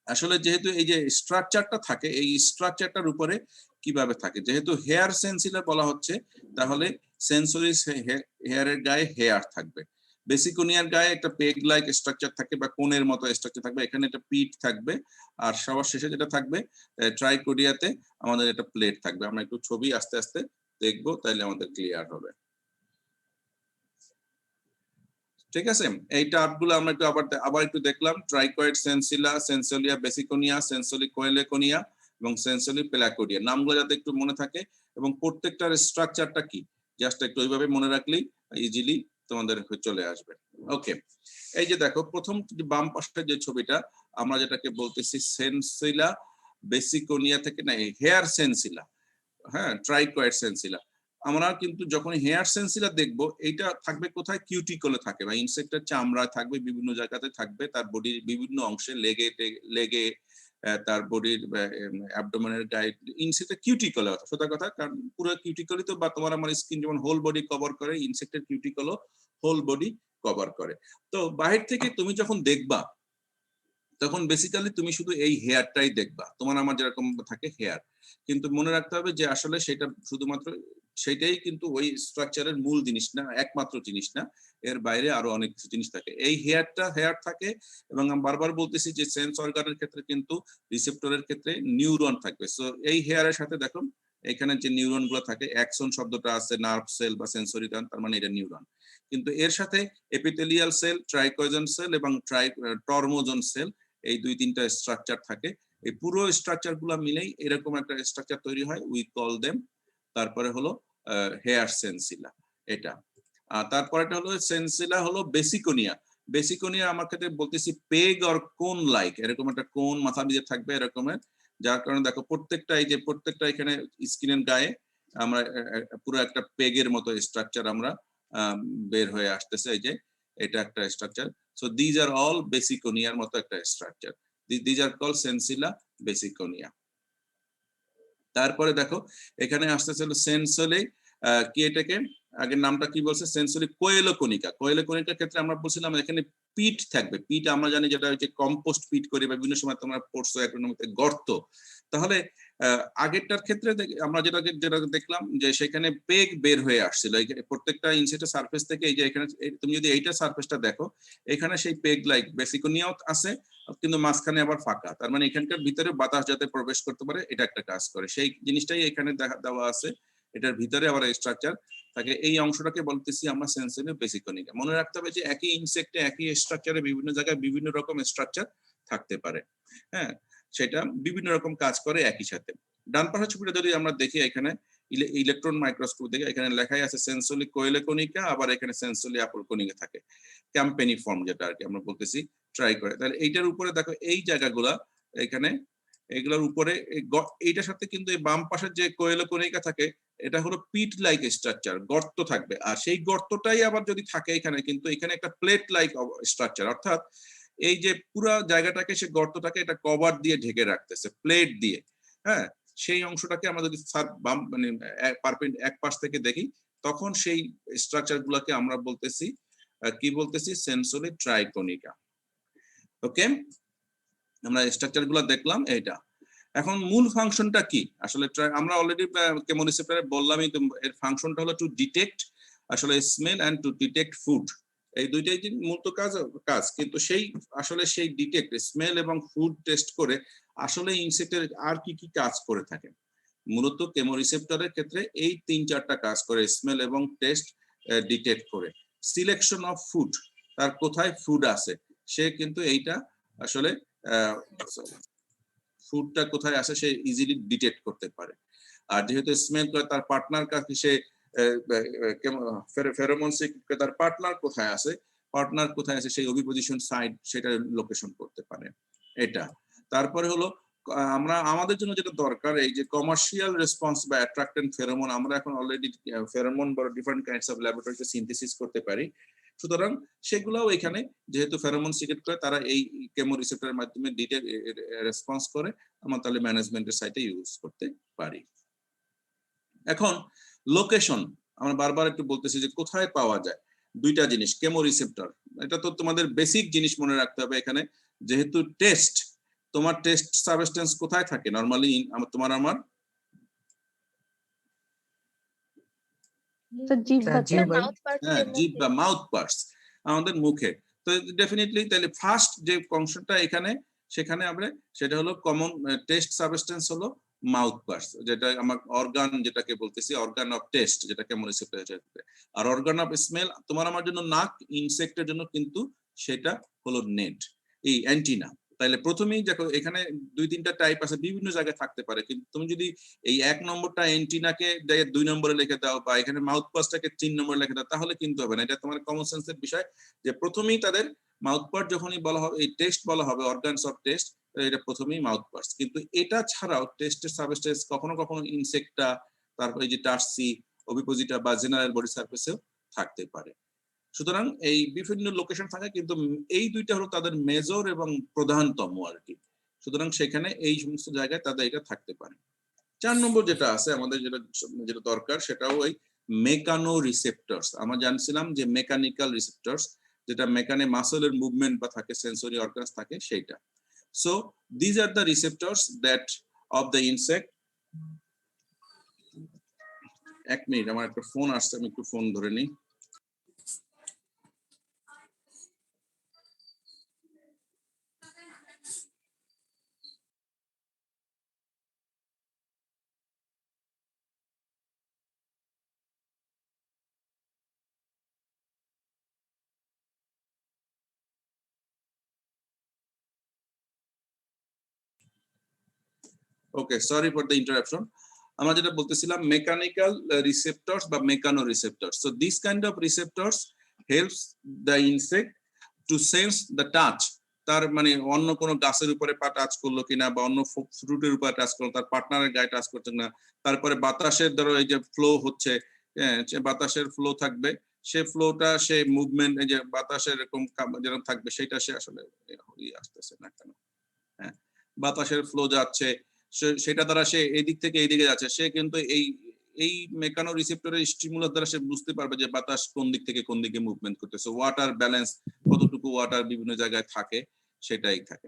আসলে যেহেতু এই যে স্ট্রাকচারটা থাকে, এই স্ট্রাকচারটার উপরে কিভাবে থাকে, যেহেতু হেয়ার সেন্সিলা বলা হচ্ছে, তাহলে সেন্সরি হেয়ারের গায়ে হেয়ার থাকবে। বেসিকোনিয়ার গায়ে একটা পেগ লাইক স্ট্রাকচার থাকে বা কোনের মতো স্ট্রাকচার থাকবে, এখানে একটা পিঠ থাকবে, আর সবার শেষে যেটা থাকবে ট্রাইকোডিয়াতে আমাদের একটা প্লেট থাকবে। আমরা একটু ছবি আস্তে আস্তে দেখবো, তাইলে আমাদের ক্লিয়ার হবে। ঠিক আছে, এই টার্মগুলো আমরা একটু আবার একটু দেখলাম, ট্রাইকয়েড সেন্সিলা, সেন্সোলিয়া বেসিকোনিয়া, সেন্সোলি কোয়েলেকোনিয়া এবং সেন্সোলি প্লাকোডিয়া, নামগুলো যাতে একটু মনে থাকে এবং প্রত্যেকটার স্ট্রাকচারটা কি জাস্ট একটু ওইভাবে মনে রাখলেই ইজিলি তোমাদের চলে আসবে। ওকে, এই যে দেখো প্রথম বাম পাশের যে ছবিটা, আমরা যেটাকে বলতেছি সেন্সিলা বেসিকোনিয়া থেকে না হেয়ার সেন্সিলা, হ্যাঁ ট্রাইকয়েড সেন্সিলা। আমরা কিন্তু যখন হেয়ার সেন্সিলা দেখবো, এইটা থাকবে কোথায়, কিউটিকলে থাকে বা ইনসেক্টের চামড়ায় থাকবে, বিভিন্ন জায়গাতে থাকবে, তার বডির বিভিন্ন অংশে লেগে তার বডির অ্যাবডোমেনের গায়ে ইনসেক্টের কিউটিকলে, সোজা কথা, কারণ পুরো কিউটিকলই তো, বা তোমার আমার স্কিন যেমন হোল বডি কভার করে, ইনসেক্টের কিউটিকলও হোল বডি কভার করে। তো বাহির থেকে তুমি যখন দেখবা তখন বেসিক্যালি তুমি শুধু এই হেয়ারটাই দেখবা, তোমার আমার যেরকম থাকে হেয়ার, কিন্তু মনে রাখতে হবে যে আসলে সেটা শুধুমাত্র সেটাই কিন্তু ওই স্ট্রাকচারের মূল জিনিস না, একমাত্র জিনিস না, এর বাইরে আরো অনেক কিছু জিনিস থাকে। এই হেয়ার থাকে, এবং আমি বারবার বলতেছি যে সেন্স অর্গানের ক্ষেত্রে কিন্তু রিসেপ্টরের ক্ষেত্রে নিউরন থাকবে। সো এই হেয়ারের সাথে দেখুন এখানে যে নিউরন গুলো থাকে, অ্যাক্সন শব্দটা আছে নার্ভ সেল বা সেন্সরি, তার মানে এটা নিউরন, কিন্তু এর সাথে এপিথেলিয়াল সেল, ট্রাইকোজন সেল এবং টর্মোজন সেল, এই 2-3টা স্ট্রাকচার থাকে। এই পুরো স্ট্রাকচার গুলা মিলেই এরকম একটা স্ট্রাকচার তৈরি হয়, উই কল দেম। তারপরে হলো হেয়ার সেন্সিলা এটা। তারপরেটা হলো সেন্সিলা হলো বেসিকোনিয়া। বেসিকোনিয়া আমার ক্ষেত্রে বলতেছি পেগ অর কোন লাইক, এরকম একটা কোন মাথা দিয়ে থাকবে এরকমের, যার কারণে দেখো প্রত্যেকটা এই যে প্রত্যেকটা এখানে স্কিনের গায়ে আমরা পুরো একটা পেগের মতো স্ট্রাকচার আমরা বের হয়ে আসতেছে, এই যে এটা একটা structure. So these are all বেসিকোনিয়ার মতো একটা structure, these are call sensilla basiconica. তারপরে দেখো এখানে আসতেছে সেন্সলি কি, এটাকে আগের নামটা কি বলছে, সেন্সরি কোয়েলোকোনিকা। কোয়েলোকোনিকার ক্ষেত্রে আমরা বলছিলাম এখানে পিট থাকবে, পিট আমরা জানি যেটা হচ্ছে কম্পোস্ট পিট করি বা বিভিন্ন সময় তোমরা পড়ছো অ্যাগ্রোনমিতে গর্ত। তাহলে আগেরটার ক্ষেত্রে আমরা যেটা দেখলাম যে সেখানে পেগ বের হয়ে আসছিল প্রত্যেকটা ইনসেক্টের সারফেস থেকে। এই যে এখানে তুমি যদি এইটা সারফেসটা দেখো, এখানে সেই পেগ লাইক বেসিকোনিয়াও আছে, কিন্তু মাঝখানে আবার ফাঁকা, তার মানে এখানকার ভিতরে বাতাস যাতে প্রবেশ করতে পারে, এটা একটা কাজ করে, সেই জিনিসটাই এখানে দেওয়া আছে। এটার ভিতরে আবার স্ট্রাকচার থাকে, এই অংশটাকে বলতেছি আমরা সেন্সরি বেসিকোনিকা। মনে রাখতে হবে যে একই ইনসেক্টে একই স্ট্রাকচারে বিভিন্ন জায়গায় বিভিন্ন রকম স্ট্রাকচার থাকতে পারে, হ্যাঁ, সেটা বিভিন্ন রকম কাজ করে একই সাথে। ডান পাশের ছবিটা যদি আমরা দেখি, এখানে ইলেকট্রন মাইক্রোস্কোপ দেখে এখানে লেখাই আছে সেন্সরি কোয়েলোকোনিকা, আবার এখানে সেন্সরি আপলকোনিকা থাকে, ক্যাম্পেনিফর্ম যেটা আর কি আমরা বলতেছি ট্রাই করে। তাহলে এইটার উপরে দেখো এই জায়গাগুলা এখানে, এগুলোর উপরে এইটার সাথে কিন্তু এই বাম পাশের যে কোয়েলোকোনিকা থাকে, এটা হলো পিট লাইক স্ট্রাকচার, গর্ত থাকবে, আর সেই গর্তটাই আবার যদি থাকে এখানে, কিন্তু এখানে একটা প্লেট লাইক স্ট্রাকচার, অর্থাৎ এই যে পুরো জায়গাটাকে সে গর্তটাকে এটা কভার দিয়ে ঢেকে রাখতেছে প্লেট দিয়ে, হ্যাঁ, সেই অংশটাকে আমরা যদি মানে এক পাশ থেকে দেখি, তখন সেই স্ট্রাকচার গুলাকে আমরা বলতেছি কি বলতেছি, সেন্সরি ট্রাইকোনিকা। ওকে, আমরা স্ট্রাকচার গুলো দেখলাম এইটা। এখন মূল ফাংশনটা কি আসলে, আমরা অলরেডি কেমো রিসেপ্টরে বললামই তো, এর ফাংশনটা হলো টু ডিটেক্ট আসলে smell and to detect food. এই দুইটাই মূলত কাজ, কিন্তু সেই আসলে সেই ডিটেক্ট স্মেল এবং ফুড টেস্ট করে আসলে ইনসেক্টের আর কি কি কাজ করে থাকে। মূলত কেমোরিসেপ্টরের ক্ষেত্রে এই 3-4টা কাজ করে, স্মেল এবং টেস্ট ডিটেক্ট করে। সিলেকশন অফ ফুড, তার কোথায় ফুড আছে সে কিন্তু এইটা আসলে ফুডটা কোথায় আছে সে ইজিলি ডিটেক্ট করতে পারে। আর যেহেতু স্মেল করে তার পার্টনার কাছে সে ফেরোমন সিক্রেট করে তার পার্টনার কোথায় আছে সেই অভিপজিশন সাইট সেটা লোকেশন করতে পারে। এটা তারপরে হলো আমরা আমাদের জন্য যেটা দরকার এই যে কমার্শিয়াল রেসপন্স বা অ্যাট্রাক্টেন্ট ফেরোমন, আমরা এখন অলরেডি ফেরোমন বা ডিফারেন্ট কাইন্ডস অফ ল্যাবরেটরিতে সিনথেসিস করতে পারি। সুতরাং সেগুলোও এখানে যেহেতু ফেরোমন সিক্রেট করে তারা এই কেমোরিসেপ্টরের মাধ্যমে ডিটেক্ট রেসপন্স করে, আমরা তাহলে ম্যানেজমেন্টের সাইটে ইউজ করতে পারি। এখন লোকেশন আমরা বারবার একটু বলতেছি যে কোথায় পাওয়া যায়। দুইটা জিনিস, কেমোরিসেপ্টর এটা তো তোমাদের বেসিক জিনিস মনে রাখতে হবে এখানে, যেহেতু টেস্ট তোমার টেস্ট সাবস্টেন্স কোথায় থাকে নরমালি তোমার আমার জিভ বা মাউথ পার্টস, আমাদের মুখে। তো ডেফিনেটলি তাহলে ফার্স্ট যে অংশটা এখানে সেখানে আমরা সেটা হলো কমন টেস্ট সাবস্টেন্স হলো মাউথ পার্টস, যেটা আমার অর্গান যেটাকে বলতেছি অর্গান অফ টেস্ট, যেটা chemoreceptor. R organ of smell তোমার আমার জন্য নাক, ইনসেক্টের জন্য কিন্তু সেটা হলো নেট, এই অ্যান্টিনা। তাহলে প্রথমেই দেখো এখানে 2-3টা টাইপ আছে, বিভিন্ন জায়গায় থাকতে পারে, কিন্তু তুমি যদি এই 1 নম্বরটা অ্যান্টিনাকে 2 নম্বরে লিখে দাও বা এখানে মাউথ পার্টসটাকে 3 নম্বরে লিখে দাও তাহলে কিন্তু হবে না। এটা তোমার কমন সেন্সের বিষয় যে প্রথমেই তাদের মাউথ পার্ট যখনই বলা হবে, এই টেস্ট বলা হবে অর্গানস অফ টেস্ট, এটা প্রথমেই মাউথ পার্টস। কিন্তু এটা ছাড়াও টেস্টের সাবস্টেন্স কখনো কখনো ইনসেক্টটা, তারপর এই যে টার্সি, ওভিপোজিটা বা জেনারেল বডি সারফেসেও থাকতে পারে। সুতরাং এই বিভিন্ন লোকেশন থাকে, কিন্তু এই দুইটা হলো তাদের মেজর এবং প্রধানতম আর কি। সুতরাং সেখানে এই সমস্ত জায়গায় তাদের এটা থাকতে পারে। 4 নম্বর যেটা আছে আমাদের যেটা দরকার সেটাও ওই মেকানো রিসেপ্টরস। আমরা জানছিলাম যে মেকানিক্যাল রিসেপ্টরস, যেটা মেকানে মাসলের মুভমেন্ট বা থাকে, সেন্সরি অর্গানস থাকে সেইটা। So this are the receptors that of the insect. 1 minute, আমার একটা ফোন আসছে, আমি একটু ফোন ধরে নিই। Okay, sorry for the interruption. আমরা যেটা বলতেছিলাম মেকানিক্যাল রিসেপ্টরস বা mechano receptors. So this kind of receptors helps the insect to sense the touch. তার মানে অন্য কোনো গাছের উপরে পা টাচ করলো কিনা বা অন্য ফ্রুটের উপরে টাচ করলো, তার পার্টনারের গায়ে টাচ করছে না। তারপরে বাতাসের ধরো এই যে ফ্লো হচ্ছে, বাতাসের ফ্লো থাকবে, সে ফ্লোটা সে মুভমেন্ট, এই যে বাতাসের এরকম যেরকম থাকবে সেটা সে আসলে আসতেছে না কেন, হ্যাঁ বাতাসের ফ্লো যাচ্ছে সেটা দ্বারা সে এদিক থেকে এইদিকে যাচ্ছে, সে কিন্তু এই মেকানো রিসেপ্টরের স্টিমুলাস দ্বারা সে বুঝতে পারবে যে বাতাস কোন দিক থেকে কোন দিকে মুভমেন্ট করতেছে। ওয়াটার ব্যালেন্স, কতটুকু ওয়াটার বিভিন্ন জায়গায় থাকে সেটাই থাকে।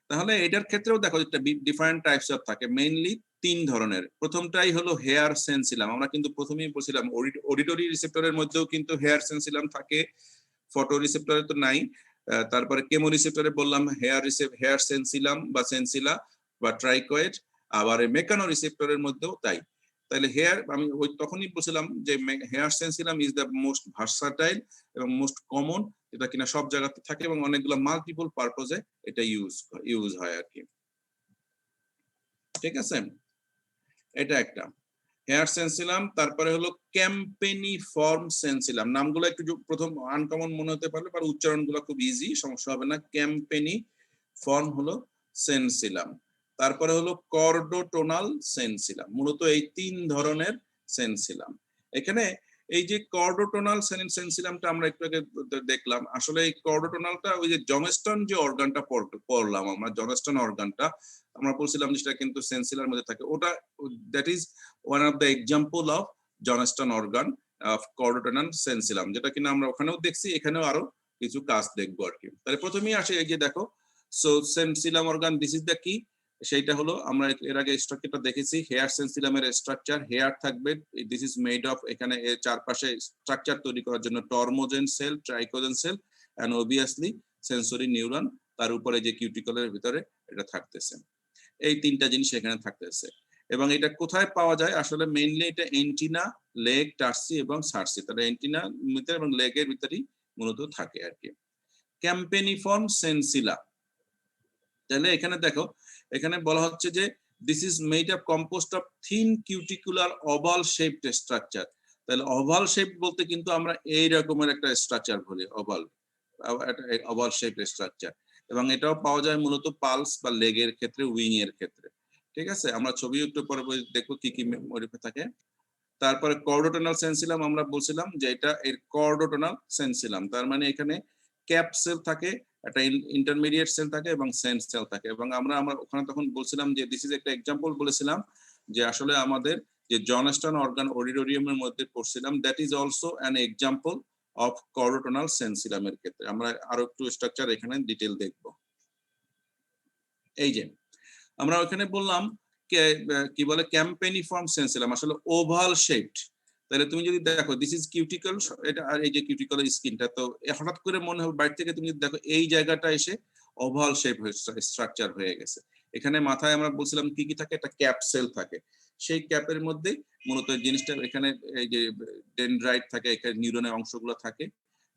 তাহলে এটার ক্ষেত্রেও দেখো একটা ডিফারেন্ট টাইপস অফ থাকে, মেইনলি 3 ধরনের। প্রথমটাই হলো হেয়ার সেন্সিলাম। আমরা কিন্তু প্রথমেই বলছিলাম অডিটরি রিসেপ্টরের মধ্যেও কিন্তু হেয়ার সেন্সিলাম থাকে, ফটো রিসেপ্টরে তো নাই। তারপরে কেমো রিসেপ্টরে বললাম হেয়ার সেন্সিলাম বা সেন্সিলা বা ট্রাইকয়েড, আবার মেকানো রিসেপ্টরের মধ্যেও তাই। তাহলে হেয়ার আমি ওই তখনই বলছিলাম যে hair sensillum is the most versatile এবং মোস্ট কমন, এটা কিনা সব জায়গাতে থাকে এবং অনেকগুলো মাল্টিপল পারপোজে এটা ইউজ হয় আর কি। ঠিক আছে, এটা একটা হেয়ার সেন্সিলাম। তারপরে হলো ক্যাম্পেনিফর্ম সেন্সিলাম। নামগুলো একটু প্রথম আনকমন মনে হতে পারলে, আর উচ্চারণগুলো খুব ইজি, সমস্যা হবে না। ক্যাম্পেনিফর্ম হলো সেন্সিলাম। তারপরে হলো কর্ডোটোনাল সেন্সিলাম। মূলত এই 3 ধরনের সেন্সিলাম। এখানে এই যে কর্ডোটোনাল সেন্সিলামটা আমরা একটু আগে দেখলাম, আসলে এই কর্ডোটোনালটা ওই যে জনস্টন যে অর্গানটা পড়লাম আমরা, জনস্টন অর্গানটা আমরা বলছিলাম যেটা কিন্তু সেন্সিলার মধ্যে থাকে, ওটা that is one of the example of Johnston organ of chordotonal sensillum, যেটা কিনা আমরা ওখানেও দেখছি, এখানেও আরো কিছু কাজ দেখবো আর কি। তাহলে প্রথমেই আসে এই যে দেখো, so sensillum organ, this is the কি, সেইটা হলো আমরা এর আগে স্ট্রাকচারটা দেখেছি, হেয়ার সেন্সিলামের স্ট্রাকচার, হেয়ার থাকবে, দিস ইজ মেড অফ, এখানে এর চারপাশে স্ট্রাকচার তৈরি করার জন্য tormogen cell, trichogen cell and obviously sensory neuron, তার উপরে যে কিউটিকলের ভিতরে এটা থাকতেছে। এই তিনটা জিনিস এখানে থাকতেছে। এবং এটা কোথায় পাওয়া যায়? আসলে মেইনলি এটা এন্টিনা, লেগ, টার্সি এবং সার্সি, তাহলে এন্টিনা ভিতরে এবং লেগের ভিতরেই মূলত থাকে আর কি। ক্যাম্পেনিফর্ম সেন্সিলা, তাহলে এখানে দেখো, এখানে বলা হচ্ছে যে this is made up compost of thin cuticular oval shaped structure. তাহলে ওভাল শেপ বলতে কিন্তু আমরা এই রকমের একটা স্ট্রাকচার বলি, ওভাল শেপড স্ট্রাকচার। এবং এটাও পাওয়া যায় মূলত পালস বা লেগের ক্ষেত্রে, উইং এর ক্ষেত্রে। ঠিক আছে, আমরা ছবি একটু পরে দেখবো কি কি মডিফাই থাকে। তারপরে কর্ডোটোনাল সেন্সিলাম, আমরা বলছিলাম যে এটা এর কর্ডোটোনাল সেন্সিলাম, তার মানে এখানে ক্যাপ সেল থাকে, একটা ইন্টারমিডিয়েট সেল থাকে এবং সেন্স সেল থাকে। এবং আমরা ওখানে তখন বলছিলাম যে দিস ইজ একটা এক্সাম্পল বলেছিলাম যে আসলে আমাদের যে জনস্টন অর্গান অডিটোরিয়ামের মধ্যে পড়ছিলাম, that is also an example of chordotonal সেন্সিলামের ক্ষেত্রে। আমরা আরো একটু স্ট্রাকচার এখানে ডিটেল দেখব। এই যে আমরা ওখানে বললাম কি বলে ক্যাম্পেনিফর্ম সেন্সিলাম, আসলে ওভাল শেপড। তাহলে তুমি যদি দেখো দিস ইজ কিউটিকল, এটা আর এই যে কিউটিকলের স্কিনটা, তো হঠাৎ করে মনে হবে বাইরে থেকে তুমি যদি দেখো এই জায়গাটা এসে ওভাল শেপ স্ট্রাকচার হয়ে গেছে। এখানে মাথায় আমরা বলছিলাম কি কি থাকে, একটা ক্যাপ সেল থাকে, সেই ক্যাপের মধ্যে মূলত জিনিসটা এখানে এই যে ডেনড্রাইট থাকে, এখানে নিউরনের অংশগুলো থাকে।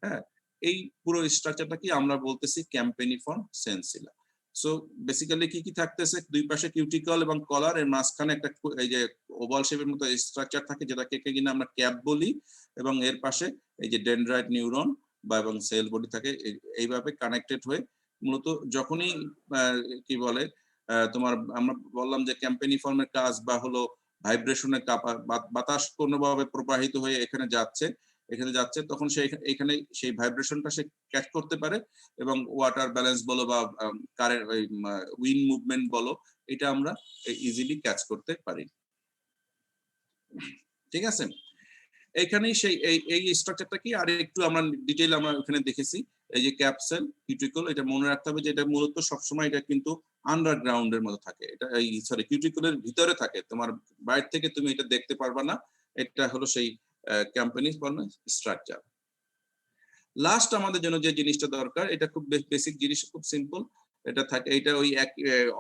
হ্যাঁ, এই পুরো স্ট্রাকচারটা কি আমরা বলতেছি ক্যাম্পেনিফর্ম সেন্সিলা। সো বেসিক্যালি কি কি থাকতেছে, দুই পাশে কিউটিকল এবং কলার, এর মাঝখানে একটা এই যে ওভাল শেপের মতো স্ট্রাকচার থাকে যেটাকে কিনা আমরা ক্যাপ বলি, এবং এর পাশে এই যে ডেনড্রাইট নিউরন বা এবং সেল বডি থাকে, এইভাবে কানেক্টেড হয়ে মূলত যখনই কি বলে তোমার আমরা বললাম যে ক্যাম্পেনিফর্মের কাজ বা হলো ভাইব্রেশনের বাতাস কোনোভাবে প্রবাহিত হয়ে এখানে যাচ্ছে, তখন এখানে সেই ভাইব্রেশনটা সে ক্যাচ করতে পারে এবং ওয়াটার ব্যালেন্স বলো বা কারেন্ট উইন্ড মুভমেন্ট বলো, এটা আমরা ইজিলি ক্যাচ করতে পারি। ঠিক আছে, এইখানেই সেই এই স্ট্রাকচারটা কি আর একটু আমরা ডিটেইল আমরা ওখানে দেখেছি। এই যে ক্যাপসেল কিউটিকল, এটা মনে রাখতে হবে যে এটা মূলত সবসময় এটা কিন্তু আন্ডারগ্রাউন্ডের মতো থাকে, এটা এই সরি কিউটিকলের ভিতরে থাকে, তোমার বাইরে থেকে তুমি এটা দেখতে পারবা না। এটা হলো সেই ক্যাম্পেনিফর্ম স্ট্রাকচার। লাস্ট আমাদের জন্য যে জিনিসটা দরকার, এটা খুব বেসিক জিনিস, খুব সিম্পল, এটা থাকে, এটা ওই এক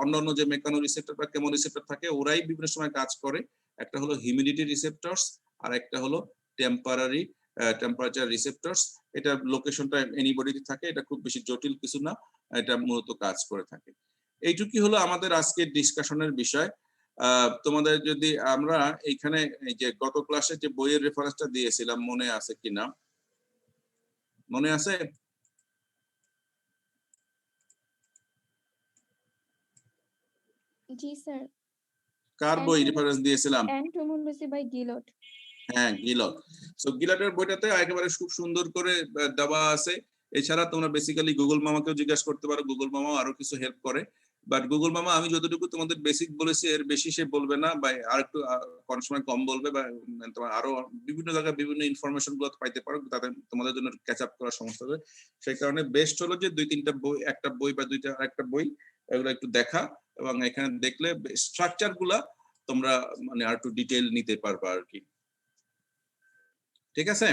অন্যান্য যে মেকানো রিসেপ্টর বা কেমো রিসেপ্টর থাকে ওরাই বিভিন্ন সময় কাজ করে। একটা হলো হিউমিডিটি রিসেপ্টরস আর একটা হলো টেম্পারারি টেম্পারেচার রিসেপ্টরস। এটা লোকেশনটা এনিবডিতে থাকে, এটা খুব বেশি জটিল কিছু না, এটা মূলত কাজ করে থাকে। এইটুকুই হলো আমাদের আজকের ডিসকাশনের বিষয়। তোমাদের যদি আমরা এইখানে এই যে গত ক্লাসে যে বইয়ের রেফারেন্সটা দিয়েছিলাম মনে আছে কিনা, মনে আছে? জি স্যার। কার বই রেফারেন্স দিয়েছিলাম? Entomology by Gillott. হ্যাঁ, গিলট। সো গিলটের বইটাতে একেবারে খুব সুন্দর করে দেওয়া আছে। এছাড়া তোমরা বেসিক্যালি গুগল মামাকেও জিজ্ঞাসা করতে পারো, গুগল মামাও আরো কিছু হেল্প করে। বাট গুগল মামা আমি যতটুকু তোমাদের বেসিক বলেছি এর বেশি সে বলবে না, বা আর একটু কোন সময় কম বলবে, বা তোমার আরো বিভিন্ন জায়গায় বিভিন্ন ইনফরমেশন গুলো পাইতে পারো, তাদের তোমাদের জন্য ক্যাচ আপ করার সমস্যা হবে। সেই কারণে বেস্ট হলো যে দুই তিনটা বই, একটা বই বা দুইটা আরেকটা বই, এগুলো একটু দেখা, এবং এখানে দেখলে স্ট্রাকচার গুলা তোমরা মানে আর একটু ডিটেইল নিতে পারবা আর কি। ঠিক আছে,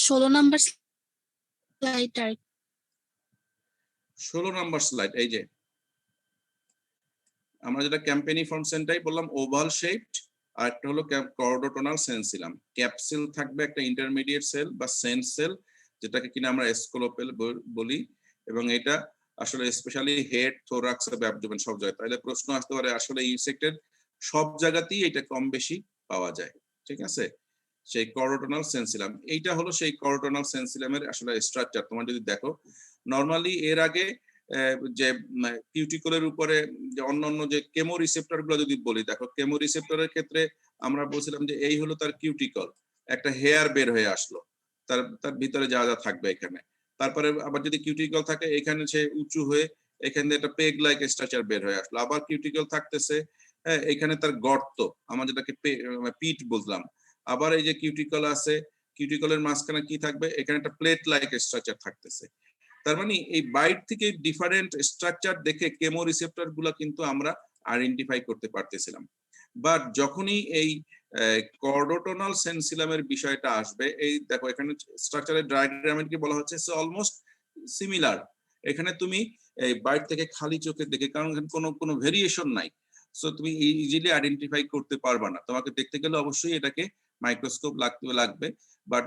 16 নাম্বার স্লাইড। 16 number slide. এই যে আমরা যেটা ক্যাম্পেনিফর্ম সেন্টাই বললাম ওভাল শেপড, আর একটা হলো কর্ডোটোনাল সেন্সিলাম। ক্যাপসুল থাকবে একটা ইন্টারমিডিয়েট সেল বা সেন্স সেল, যেটাকে কিনা আমরা স্কোলোপেল বলি, এবং এটা আসলে স্পেশালি হেড, থোরাক্স এবং অ্যাবডোমেন সব জায়গায়। তাহলে প্রশ্ন আসতে পারে আসলে ইনসেক্টের সব জায়গাতেই এটা কম বেশি পাওয়া যায়। ঠিক আছে, সেই কর্ডোটোনাল সেন্সিলাম, এইটা হলো সেই কর্ডোটোনাল সেন্সিলামের আসলে স্ট্রাকচার। তোমার যদি দেখো নরমালি এর আগে যে কিউটিকলের উপরে যে অন্যান্য যে কেমো রিসেপ্টর গুলো যদি বলি, দেখো কেমো রিসেপ্টরের ক্ষেত্রে আমরা বলছিলাম যে এই হলো তার কিউটিকল, একটা হেয়ার বের হয়ে আসলো, তার তার ভিতরে যা যা থাকবে এখানে। তারপরে আবার যদি কিউটিকল থাকে এখানে সে উঁচু হয়ে এখানে একটা পেগ লাইক স্ট্রাকচার বের হয়ে আসলো। আবার কিউটিকল থাকতেছে, হ্যাঁ, এখানে তার গর্ত, আমরা যেটাকে পিট বললাম। আবার এই যে কিউটিকল আছে, কিউটিকলের মাঝখানে কি থাকবে, এখানে একটা প্লেট লাইক স্ট্রাকচার থাকতেছে। তার মানে এই বাইট থেকে ডিফারেন্ট স্ট্রাকচার দেখে কেমো রিসেপ্টর গুলা কিন্তু আমরা আইডেন্টিফাই করতে পারতেছিলাম। বাট যখনই এই কর্ডোটোনাল সেন্সিলামের বিষয়টা আসবে, এই দেখো এখানে স্ট্রাকচারের ডায়াগ্রামে কি বলা হচ্ছে, অলমোস্ট সিমিলার। এখানে তুমি এই বাইট থেকে খালি চোখে দেখে, কারণ এখানে কোনো ভেরিয়েশন নাই, সো তুমি ইজিলি আইডেন্টিফাই করতে পারবা না। তোমাকে দেখতে গেলে অবশ্যই এটাকে মাইক্রোস্কোপ লাগবে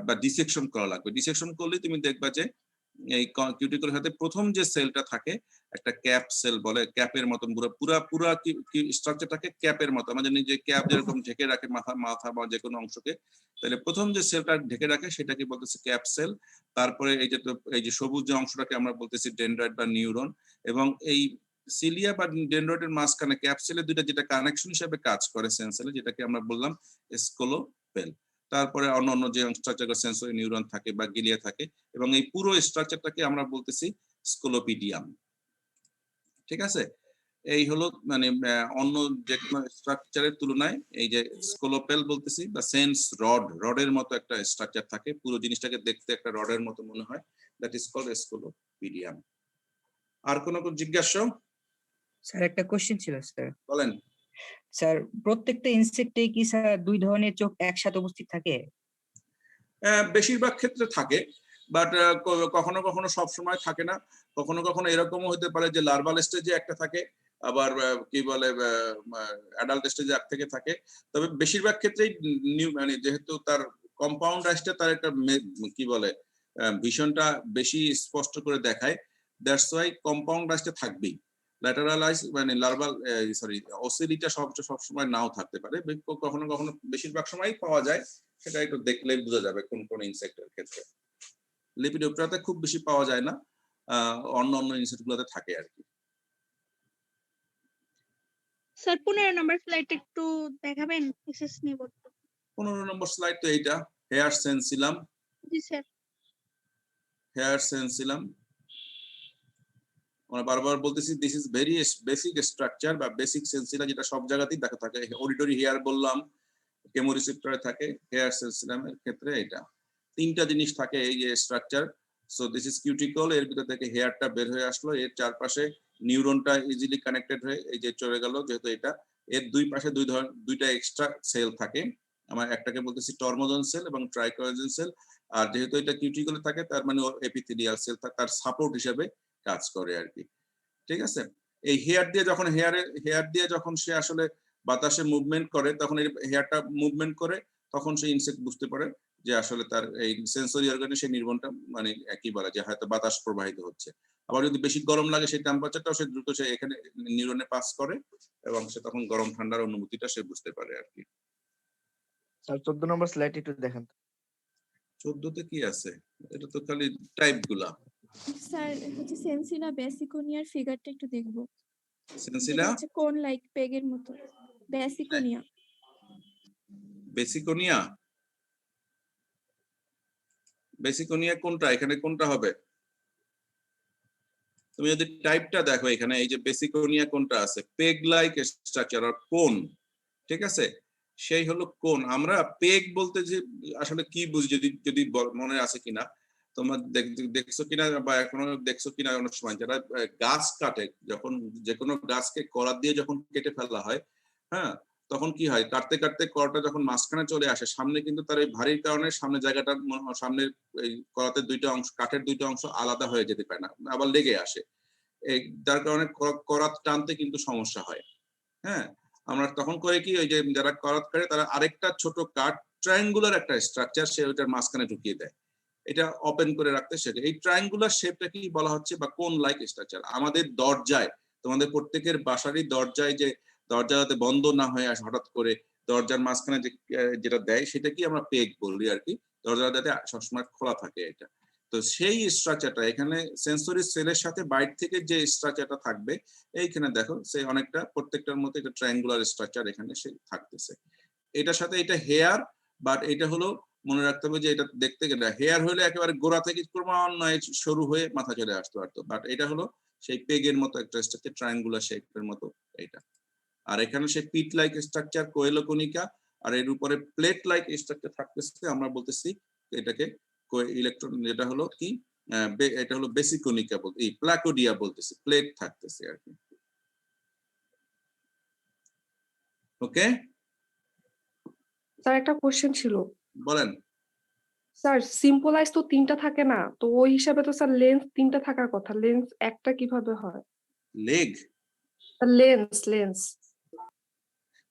বা ডিসেকশন করা লাগবে। ডিসেকশন করলে তুমি দেখবা যে এই কিউটিকলের সাথে প্রথম যে সেলটা থাকে একটা ক্যাপ সেল বলে, ক্যাপের মতন পুরা স্ট্রাকচারটাকে ক্যাপের মতো, আমরা জানি যে ক্যাপ যেরকম ঢেকে রাখে মাথা বা যে কোনো অংশকে, তাহলে প্রথম যে সেলটা ঢেকে রাখে সেটাকে বলতেছে ক্যাপ সেল। তারপরে এই যে সবুজ যে অংশটাকে আমরা বলতেছি ডেনড্রাইট বা নিউরন, এবং এই সিলিয়া বা ডেনড্রাইটের মাঝখানে ক্যাপসেলের দুইটা যেটা কানেকশন হিসেবে কাজ করে সেন্সেলে, যেটাকে আমরা বললাম স্কোলোপেল। তারপরে অন্য যে স্ট্রাকচার সেন্সরি নিউরন থাকে বা গিলিয়া থাকে, এবং এই পুরো স্ট্রাকচারটাকে আমরা বলতেছি স্কোলোপিডিয়াম। ঠিক আছে, এই হলো মানে অন্য যে কোনো স্ট্রাকচারের তুলনায় এই যে স্কোলোপেল বলতেছি বা সেন্স রডের মতো একটা স্ট্রাকচার থাকে, পুরো জিনিসটাকে দেখতে একটা রডের মতো মনে হয়, দ্যাট ইজ কল্ড স্কোলোপিডিয়াম। আর কোনো জিজ্ঞাসা? স্যার একটা কোশ্চেন ছিল স্যার। বলেন। স্যার প্রত্যেকটা ইনসেক্টে কি স্যার দুই ধরনের চোখ একসাথে উপস্থিত থাকে? বেশিরভাগ ক্ষেত্রে থাকে, বাট কখনো কখনো সব সময় থাকে না। কখনো কখনো এরকমও হতে পারে যে লার্ভাল স্টেজে একটা থাকে, আবার কি বলে অ্যাডাল্ট স্টেজে এক থেকে থাকে। তবে বেশিরভাগ ক্ষেত্রেই মানে যেহেতু তার কম্পাউন্ড রাইসটা তার একটা কি বলে ভিশনটা বেশি স্পষ্ট করে দেখায়, দ্যাটস ওয়াই কম্পাউন্ড রাইসটা থাকবেই। ল্যাটারাল আইস মানে লার্ভাল ওসিলিটা সব সময় নাও থাকতে পারে, কখনো কখনো বেশিরভাগ সময়ই পাওয়া যায়। সেটা একটু দেখলেই বোঝা যাবে কোন কোন ইনসেক্টের ক্ষেত্রে। লেপিডোপ্টেরাতে খুব বেশি পাওয়া যায় না, অন্য ইনসেক্ট গুলোতে থাকে আর কি। স্যার 15 নম্বর স্লাইড একটু দেখাবেন, এসএস নিব। 15 নম্বর স্লাইড তো এইটা, হেয়ার সেন্সিলাম। জি স্যার। হেয়ার সেন্সিলাম আমরা বারবার বলতেছি, this is very basic structure বা বেসিক সেন্সিলা, যেটা সব জায়গাতেই দেখা থাকে। অডিটরি হেয়ার বললাম, কেমোরিসেপ্টরে থাকে, হেয়ার সেন্সিলামের ক্ষেত্রে এটা তিনটা জিনিস থাকে এই যে structure. So this is cuticle, এর ভিতর থেকে হেয়ারটা বের হয়ে আসলো, এর চারপাশে নিউরনটা ইজিলি কানেক্টেড হয়ে এই যে চলে গেল, যেহেতু এটা এর দুই পাশে দুইটা এক্সট্রা সেল থাকে। আমার একটাকে বলতেছি টর্মোজন সেল এবং ট্রাইকোয়েজন সেল। আর যেহেতু এটা কিউটিকলে থাকে, তার মানে এপিথেলিয়াল সেল তার সাপোর্ট হিসেবে কাজ করে আর কি। ঠিক আছে, এই হেয়ার দিয়ে যখন সে আসলে বাতাসে মুভমেন্ট করে, তখন এই হেয়ারটা মুভমেন্ট করে, তখন সে ইনসেক্ট বুঝতে পারে যে আসলে তার এই সেন্সরি অর্গানে সেই নির্গমনটা মানে কি বলে যে হয়তো বাতাস প্রবাহিত হচ্ছে। আবার যদি বেশি গরম লাগে সেই টেম্পারেচারটাও সে দ্রুত সে এখানে নিউরনে পাস করে, এবং সে তখন গরম ঠান্ডার অনুভূতিটা সে বুঝতে পারে আর কি। স্যার 14 নম্বর স্লাইড একটু দেখেন। 14তে কি আছে? এটা তো খালি টাইপ গুলা। স্যার হচ্ছে সেন্সিলা বেসিকোনিয়ার ফিগারটা একটু দেখবো। সেন্সিলা হচ্ছে কোন লাইক পেগের মতো। বেসিকোনিয়া। বেসিকোনিয়া কোনটা? এখানে কোনটা হবে? তুমি যদি টাইপটা দেখো এখানে, এই যে বেসিকোনিয়া কোনটা আছে, পেগ লাইক স্ট্রাকচার আর কোন। ঠিক আছে, সেই হলো কোন। আমরা পেগ বলতে যে আসলে কি বুঝি, যদি মনে আছে কিনা, তোমার দেখছো কিনা বা এখনো দেখছো কিনা, অনেক সময় যারা গাছ কাটে, যখন যে কোনো গাছকে করাত দিয়ে যখন কেটে ফেলা হয়, হ্যাঁ, তখন কি হয়, কাটতে কাটতে করাটা যখন মাঝখানে চলে আসে, সামনে কিন্তু তার এই ভারীর কারণে সামনে জায়গাটা সামনের এই করাতের দুইটা অংশ, কাঠের দুইটা অংশ আলাদা হয়ে যেতে পারে না, আবার লেগে আসে। এই যার কারণে করাত টানতে কিন্তু সমস্যা হয়। হ্যাঁ, আমরা তখন করে কি, ওই যে যারা করাত করে তারা আরেকটা ছোট কাঠ, ট্রায়াঙ্গুলার একটা স্ট্রাকচার সে ওইটার মাঝখানে ঢুকিয়ে দেয়, এটা ওপেন করে রাখতে। সেটা এই ট্রায়াঙ্গুলার শেপটা কি বলা হচ্ছে বা কোন লাইক স্ট্রাকচার। আমাদের দরজায়, তোমাদের প্রত্যেকের বাসারই দরজায় যে দরজা যাতে বন্ধ না হয়ে আসে হঠাৎ করে, দরজার মাঝখানে যেটা দেয় সেটা কি আমরা পেগ বলি আর কি, দরজা যাতে সবসময় খোলা থাকে এটা। তো সেই স্ট্রাকচারটা এখানে সেন্সরি সেলের সাথে বাইট থেকে যে স্ট্রাকচারটা থাকবে, এইখানে দেখো সে অনেকটা প্রত্যেকটার মধ্যে এটা ট্রায়াঙ্গুলার স্ট্রাকচার এখানে সে থাকতেছে। এটার সাথে এটা হেয়ার, বাট এটা হলো মনে রাখতে হবে যে এটা দেখতে গেলে হেয়ার হলে একেবারে গোড়া থেকে ক্রমান্বয়ে সরু হয়ে মাথা চলে আসতে পারতো, বাট এটা হলো সেই পেগের মতো একটা স্ট্রাকচার, ট্রায়াঙ্গুলার শেপের মতো এইটা। আর এখানে সে পিট লাইক স্ট্রাকচার কোয়েলোকোনিকা, আর এর উপরে প্লেট লাইক স্ট্রাকচার থাকতেছে, আমরা বলতেছি এটাকে ইলেকট্রন, যেটা হলো কি এটা হলো বেসিকোনিকা বলতে, এই প্লাকোডিয়া বলতেছে, প্লেট থাকতেছে আর কি। ওকে, স্যার একটা কোশ্চেন ছিল। বলেন। স্যার সিম্পলাইজ তো 3টা থাকে না, তো ওই হিসাবে তো স্যার লেন্স 3টা থাকার কথা, লেন্স একটা কিভাবে হয়? লেগ লেন্স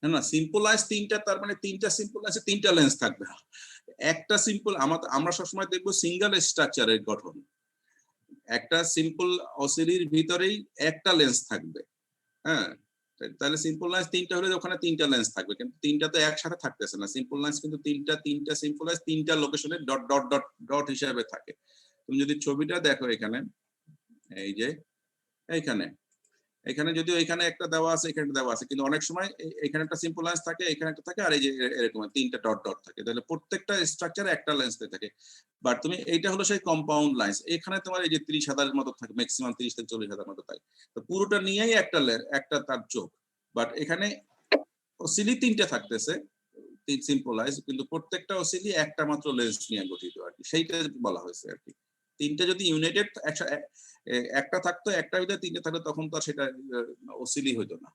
না না, সিম্পলাইজ 3টা, তার মানে 3টা সিম্পলাইজে 3টা লেন্স থাকবে না। একটা সিম্পল, আমরা সবসময় দেখবো সিঙ্গেল স্ট্রাকচারের গঠন, একটা সিম্পল অসিলির ভিতরেই একটা লেন্স থাকবে। হ্যাঁ, তাহলে সিম্পল লাইন্স 3টা হলে ওখানে 3টা লেন্স থাকবে, কিন্তু 3টা তো একসাথে থাকতেছে না। সিম্পল লাইন্স কিন্তু 3টা সিম্পল লাইন্স 3টা লোকেশনে ডট ডট ডট ডট হিসাবে থাকে। তুমি যদি ছবিটা দেখো এখানে, এই যে এখানে যদিও এখানে একটা দেওয়া আছে, এখানে দেওয়া আছে, কিন্তু অনেক সময় এখানে একটা সিম্পল লেন্স থাকে, এখানে একটা থাকে, আর এই যে এরকম 3টা ডট ডট থাকে। তাহলে প্রত্যেকটা স্ট্রাকচারে একটা লেন্স থাকে। বাট তুমি এইটা হলো সেই কম্পাউন্ড লেন্স, এখানে তোমার এই যে 30,000-এর মতো থাকে, ম্যাক্সিমাম 30 থেকে 40,000 মতো থাকে। তো পুরোটা নিয়েই একটা তার চোখ। বাট এখানে অসিলি 3টা থাকতেছে, সিম্পলাইজ, কিন্তু প্রত্যেকটা অসিলি একটা মাত্র লেন্স নিয়ে গঠিত আর কি, সেইটা বলা হয়েছে আর কি। 3টা যদি ইউনাইটেড একটা থাকতো, একটা ভিতরে 3টা থাকতো, তখন তো সেটা অসিলি হইতো না।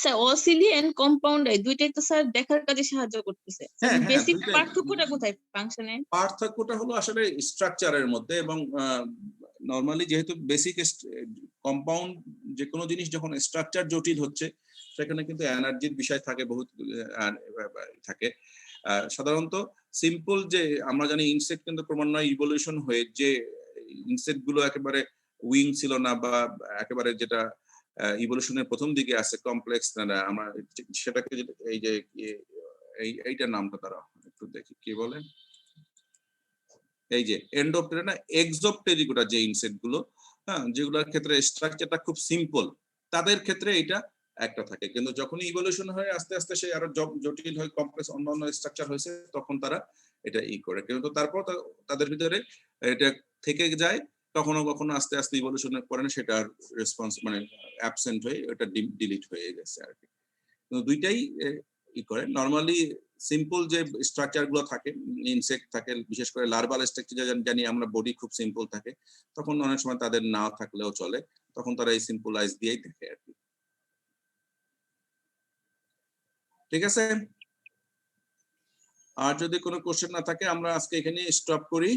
স্যার অসিলি এন্ড কম্পাউন্ড এই দুইটাই তো স্যার দেখার কাজে সাহায্য করতেছে। হ্যাঁ, হ্যাঁ, বেসিক দুইটাই। পার্থক্যটা কোথায় ফাংশনে? পার্থক্যটা হলো আসলে স্ট্রাকচারের মধ্যে, এবং নরমালি যেহেতু বেসিক কম্পাউন্ড যে কোনো জিনিস যখন স্ট্রাকচার জটিল হচ্ছে, সেখানে কিন্তু এনার্জির বিষয় থাকে, বহুত থাকে। সাধারণত সিম্পল যে আমরা জানি ইনসেক্ট কিন্তু ক্রমান্বয়ে ইভলিউশন হয়ে, যে ইনসেক্ট গুলো একেবারে উইং ছিল না, বা একেবারে যেটা ইভলিউশনের প্রথম দিকে আছে কমপ্লেক্স, আমরা সেটাকে এই যে এইটার নামটা তারা একটু দেখি কি বলে, এই যে এন্ডোপ্টেরা না এক্সোপটেরিকোটা যে ইনসেক্ট গুলো, হ্যাঁ, যেগুলোর ক্ষেত্রে স্ট্রাকচারটা খুব সিম্পল, তাদের ক্ষেত্রে এটা একটা থাকে। কিন্তু যখনই ইভলিউশন হয়ে আস্তে আস্তে সে আরো জটিল হয়, কমপ্লেক্স অন্যান্য স্ট্রাকচার হয়েছে, তখন তারা এটা করে। কিন্তু তারপর তাদের ভিতরে এটা থেকে যায়, কখনো কখনো আস্তে আস্তে ইভলিউশনের পরে সেটার রেসপন্স মানে অ্যাবসেন্ট হয়ে ওটা ডিলিট হয়ে গেছে আর কি। কিন্তু দুইটাই করে। নরমালি সিম্পল যে স্ট্রাকচার গুলো থাকে, ইনসেক্ট থাকে, বিশেষ করে লার্ভাল স্ট্রাকচার জানি আমরা, বডি খুব সিম্পল থাকে, তখন অনেক সময় তাদের না থাকলেও চলে, তখন তারা এই সিম্পলাইজ দিয়েই দেখে আর কি। ঠিক আছে, আর যদি কোনো কোশ্চেন না থাকে আমরা আজকে এখানে স্টপ করি।